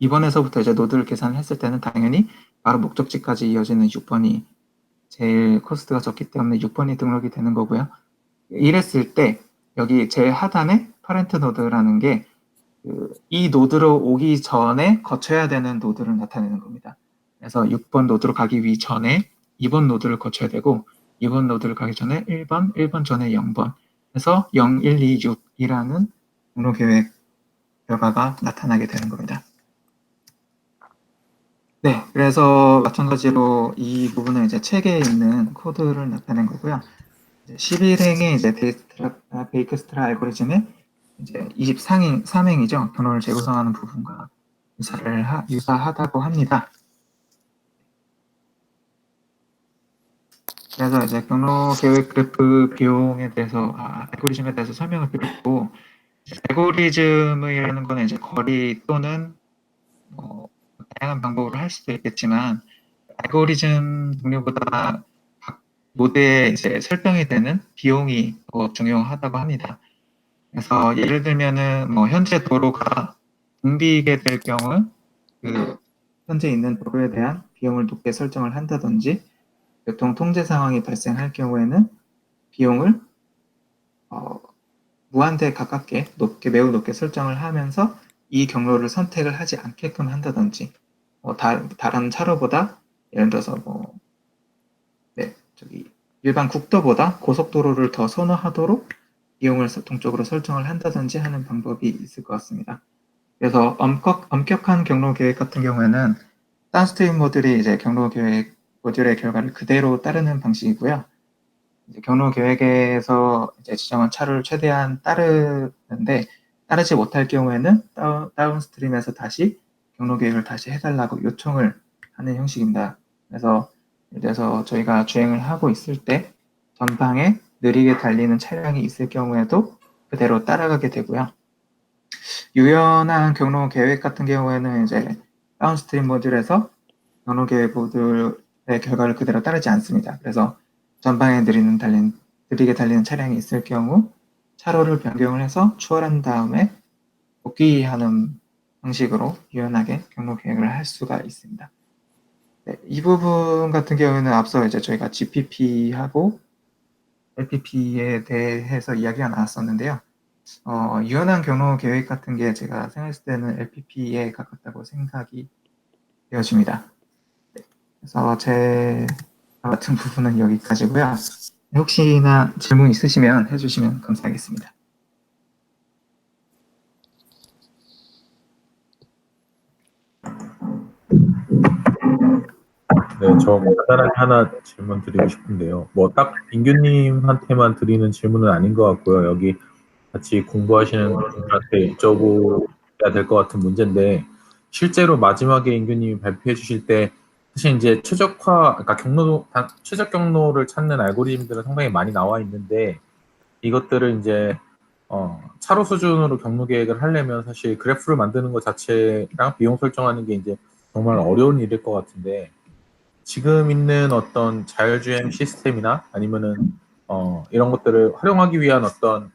2번에서부터 이제 노드를 계산했을 때는 당연히 바로 목적지까지 이어지는 6번이 제일 코스트가 적기 때문에 6번이 등록이 되는 거고요. 이랬을 때 여기 제일 하단에 파렌트 노드라는 게 이 노드로 오기 전에 거쳐야 되는 노드를 나타내는 겁니다. 그래서 6번 노드로 가기 전에 2번 노드를 거쳐야 되고 2번 노드를 가기 전에 1번 전에 0번 그래서 0, 1, 2, 6이라는 등록 계획 결과가 나타나게 되는 겁니다. 네, 그래서 마찬가지로 이 부분은 이제 책에 있는 코드를 나타낸 거고요. 11행의 이제 베이크스트라 알고리즘의 이제 23행이죠. 경로를 재구성하는 부분과 유사하다고 합니다. 그래서 이제 경로 계획 그래프 비용에 대해서, 알고리즘에 대해서 설명을 드렸고, 알고리즘이라는 거는 이제 거리 또는 다양한 방법으로 할 수도 있겠지만, 알고리즘 종류보다 각 모드에 이제 설정이 되는 비용이 더 중요하다고 합니다. 그래서 예를 들면은 현재 도로가 붐비게 될 경우 현재 있는 도로에 대한 비용을 높게 설정을 한다든지 교통 통제 상황이 발생할 경우에는 비용을 무한대에 가깝게 매우 높게 설정을 하면서 이 경로를 선택을 하지 않게끔 한다든지 다른 차로보다 예를 들어서 일반 국도보다 고속도로를 더 선호하도록 비용을 동적으로 설정을 한다든지 하는 방법이 있을 것 같습니다. 그래서 엄격한 경로 계획 같은 경우에는 다운스트림 모듈이 이제 경로 계획 모듈의 결과를 그대로 따르는 방식이고요. 이제 경로 계획에서 이제 지정한 차로를 최대한 따르는데 따르지 못할 경우에는 다운스트림에서 다시 경로 계획을 다시 해달라고 요청을 하는 형식입니다. 그래서 예를 들어서 저희가 주행을 하고 있을 때 전방에 느리게 달리는 차량이 있을 경우에도 그대로 따라가게 되고요. 유연한 경로 계획 같은 경우에는 이제 다운스트림 모듈에서 경로 계획 모듈의 결과를 그대로 따르지 않습니다. 그래서 전방에 느리게 달리는 차량이 있을 경우 차로를 변경을 해서 추월한 다음에 복귀하는 방식으로 유연하게 경로 계획을 할 수가 있습니다. 네, 이 부분 같은 경우는 앞서 이제 저희가 GPP하고 LPP에 대해서 이야기가 나왔었는데요. 유연한 경로 계획 같은 게 제가 생각했을 때는 LPP에 가깝다고 생각이 되어집니다. 네, 그래서 제 같은 부분은 여기까지고요. 혹시나 질문 있으시면 해주시면 감사하겠습니다. 네, 저 간단하게 하나 질문 드리고 싶은데요. 딱 인규님한테만 드리는 질문은 아닌 것 같고요. 여기 같이 공부하시는 분들한테 여쭤봐야 될 것 같은 문제인데, 실제로 마지막에 인규님이 발표해 주실 때, 사실 이제 그러니까 최적 경로를 찾는 알고리즘들은 상당히 많이 나와 있는데, 이것들을 이제 차로 수준으로 경로 계획을 하려면 사실 그래프를 만드는 것 자체랑 비용 설정하는 게 이제 정말 어려운 일일 것 같은데, 지금 있는 어떤 자율주행 시스템이나 아니면은 이런 것들을 활용하기 위한 어떤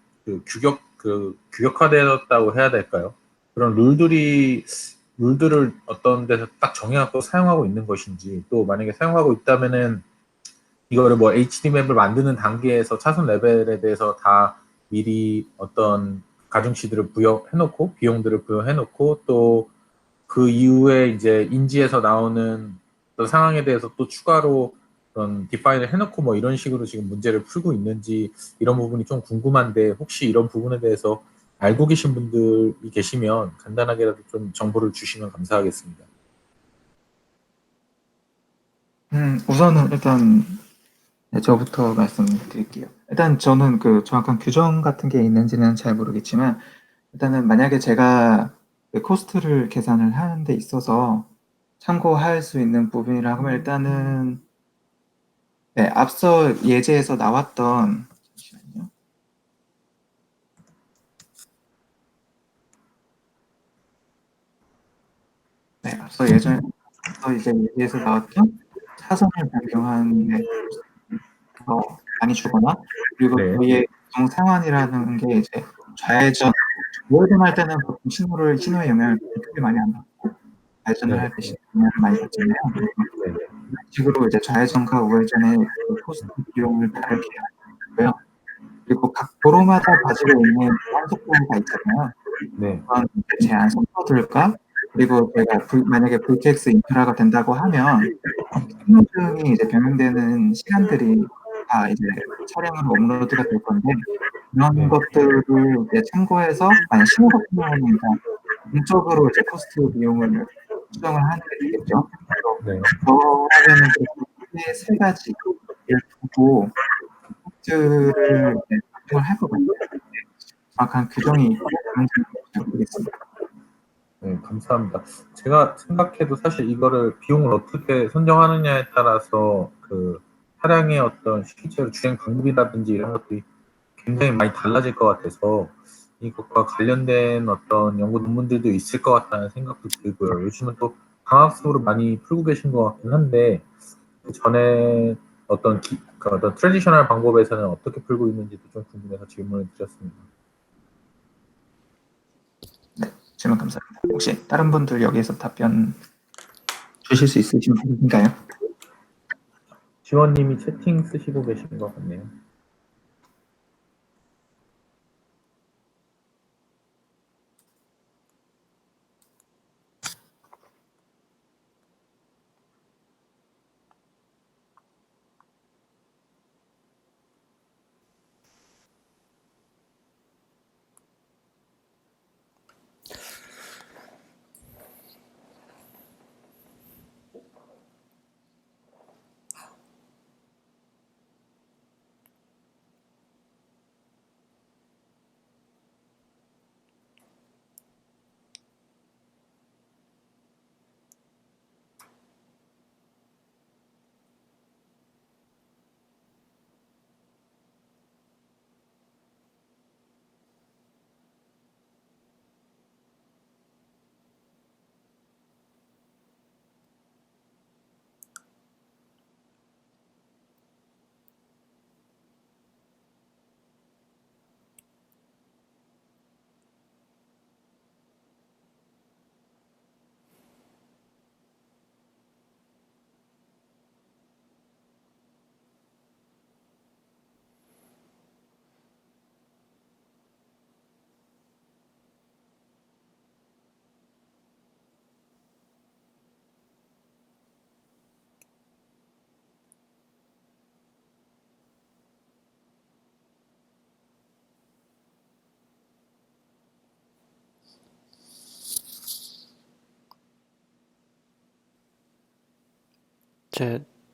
규격화되었다고 해야 될까요? 그런 룰들을 어떤 데서 딱 정해갖고 사용하고 있는 것인지, 또 만약에 사용하고 있다면은 이거를 HD 맵을 만드는 단계에서 차선 레벨에 대해서 다 미리 어떤 가중치들을 부여해놓고 비용들을 부여해놓고 또 그 이후에 이제 인지에서 나오는 어떤 상황에 대해서 또 추가로 그런 디파인을 해놓고 이런 식으로 지금 문제를 풀고 있는지 이런 부분이 좀 궁금한데 혹시 이런 부분에 대해서 알고 계신 분들이 계시면 간단하게라도 좀 정보를 주시면 감사하겠습니다. 우선은 일단 네, 저부터 말씀드릴게요. 일단 저는 그 정확한 규정 같은 게 있는지는 잘 모르겠지만 일단은 만약에 제가 그 코스트를 계산을 하는 데 있어서 참고할 수 있는 부분이라 하면 일단은 네, 앞서 예제에서 나왔던 잠시만요. 네, 앞서 이제 예제에서 나왔던 차선을 변경하는 데 더 많이 주거나 그리고 네. 저희의 구동 상환이라는 게 이제 좌회전, 우회전할 때는 보통 신호에 영향을 크게 많이 안 받고 좌회전을 네. 할 때 영향을 많이 받잖아요. 그래서 네. 이런 식으로 이제 좌회전과 우회전의 그 코스트 비용을 다르게 하고요. 그리고 각 도로마다 가지고 있는 제한 속도가 있잖아요. 네. 그런 제한 속도들과 그리고 제가 만약에 VTX 인프라가 된다고 하면 신호등이 이제 변경되는 시간들이 다 이제 차량으로 업로드가 될 건데 그런 네. 것들을 이제 참고해서 만약 신호 같은 경우는 그냥 공적으로 이제 코스트 비용을 수정을 하는 게 되겠죠. 네. 그러면은 그렇게 세 가지를 두고 코스트를 이제 설정을 할 것 같아요. 정확한 규정이 있고 그런지 잘 모르겠습니다. 네, 감사합니다. 제가 생각해도 사실 이거를 비용을 어떻게 선정하느냐에 따라서 그 차량의 어떤 실제로 주행 방법이라든지 이런 것들이 굉장히 많이 달라질 것 같아서 이것과 관련된 어떤 연구 논문들도 있을 것 같다는 생각도 들고요. 요즘은 또 강학습으로 많이 풀고 계신 것 같긴 한데 그 전에 그 어떤 트레디셔널 방법에서는 어떻게 풀고 있는지도 좀 궁금해서 질문을 드렸습니다. 질문 감사합니다. 혹시 다른 분들 여기에서 답변 주실 수 있으신 분인가요? 지원님이 채팅 쓰시고 계신 것 같네요.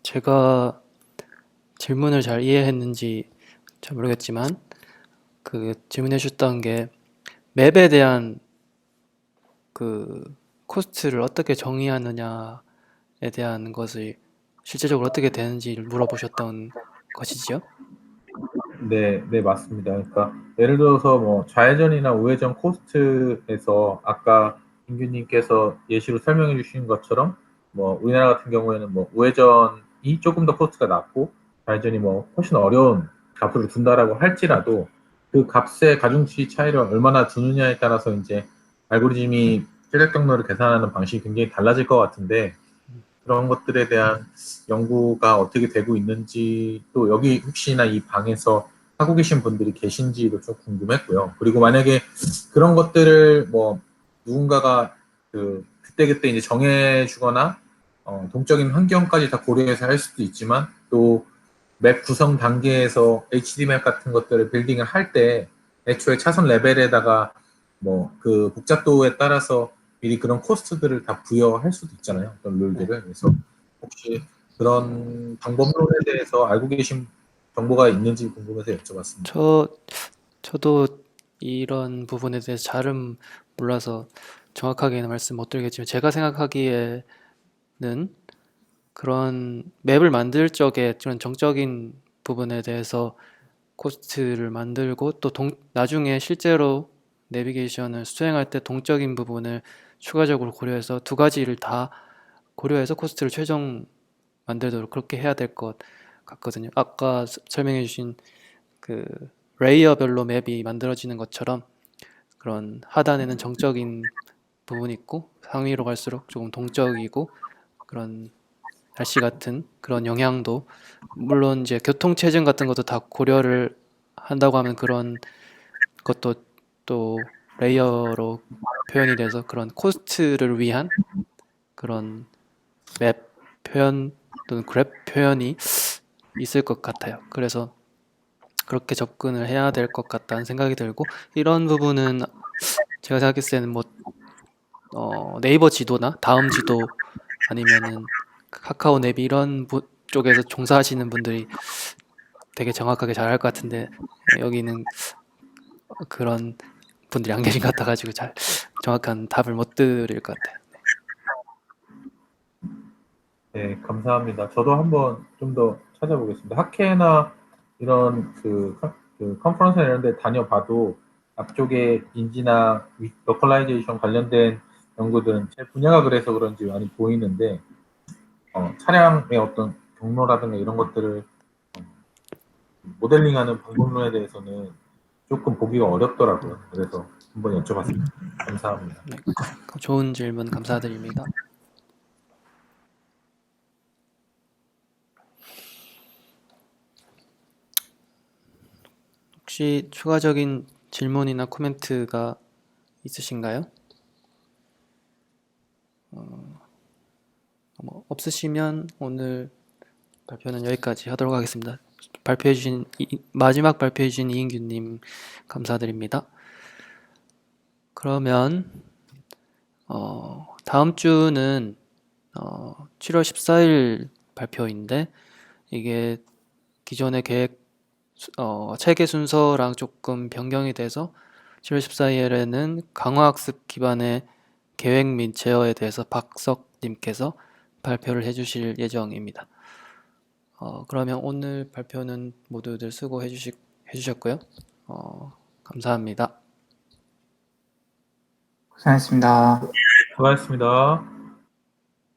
제가 질문을 잘 이해했는지 잘 모르겠지만 그 질문해 주셨던 게 맵에 대한 그 코스트를 어떻게 정의하느냐에 대한 것을 실제적으로 어떻게 되는지를 물어보셨던 것이지요? 네, 네, 맞습니다. 그러니까 예를 들어서 뭐 좌회전이나 우회전 코스트에서 아까 김규님께서 예시로 설명해 주신 것처럼 뭐 우리나라 같은 경우에는 뭐 우회전이 조금 더 코스트가 낮고 좌회전이 뭐 훨씬 어려운 값을 둔다라고 할지라도 그 값의 가중치 차이를 얼마나 두느냐에 따라서 이제 알고리즘이 최적 경로를 계산하는 방식이 굉장히 달라질 것 같은데 그런 것들에 대한 연구가 어떻게 되고 있는지 또 여기 혹시나 이 방에서 하고 계신 분들이 계신지도 좀 궁금했고요. 그리고 만약에 그런 것들을 뭐 누군가가 그때그때 이제 정해주거나 동적인 환경까지 다 고려해서 할 수도 있지만 또 맵 구성 단계에서 HD맵 같은 것들을 빌딩을 할 때 애초에 차선 레벨에다가 뭐 그 복잡도에 따라서 미리 그런 코스트들을 다 부여할 수도 있잖아요. 어떤 룰들을. 그래서 혹시 그런 방법론에 대해서 알고 계신 정보가 있는지 궁금해서 여쭤봤습니다. 저도 이런 부분에 대해서 잘은 몰라서 정확하게는 말씀 못 드리겠지만 제가 생각하기에는 그런 맵을 만들 적에 그런 정적인 부분에 대해서 코스트를 만들고 또 나중에 실제로 내비게이션을 수행할 때 동적인 부분을 추가적으로 고려해서 두 가지를 다 고려해서 코스트를 최종 만들도록 그렇게 해야 될 것 같거든요. 아까 설명해 주신 그 레이어별로 맵이 만들어지는 것처럼 그런 하단에는 정적인 부분이 있고 상위로 갈수록 조금 동적이고 그런 날씨 같은 그런 영향도 물론 이제 교통 체증 같은 것도 다 고려를 한다고 하면 그런 것도 또 레이어로 표현이 돼서 그런 코스트를 위한 그런 맵 표현 또는 그래프 표현이 있을 것 같아요. 그래서 그렇게 접근을 해야 될 것 같다는 생각이 들고 이런 부분은 제가 생각했을 때는 뭐 네이버 지도나 다음 지도 아니면은 카카오 내비 이런 쪽에서 종사하시는 분들이 되게 정확하게 잘할 것 같은데 여기는 그런 분들이 안 계신 것 같아가지고 잘 정확한 답을 못 드릴 것 같아요. 네, 감사합니다. 저도 한번 좀 더 찾아보겠습니다. 학회나 이런 그 컨퍼런스나 이런 데 다녀봐도 앞쪽에 인지나 로컬라이제이션 관련된 연구들은 제 분야가 그래서 그런지 많이 보이는데 차량의 어떤 경로라든가 이런 것들을 모델링하는 방법론에 대해서는 조금 보기가 어렵더라고요. 그래서 한번 여쭤봤습니다. 감사합니다. 네, 좋은 질문 감사드립니다. 혹시 추가적인 질문이나 코멘트가 있으신가요? 뭐 없으시면 오늘 발표는 여기까지 하도록 하겠습니다. 마지막 발표해주신 이인규님 감사드립니다. 그러면 다음 주는 7월 14일 발표인데 이게 기존의 체계 순서랑 조금 변경이 돼서 7월 14일에는 강화학습 기반의 계획 및 제어에 대해서 박석님께서 발표를 해주실 예정입니다. 그러면 오늘 발표는 모두들 해주셨고요. 감사합니다. 고생하셨습니다. 수고하셨습니다.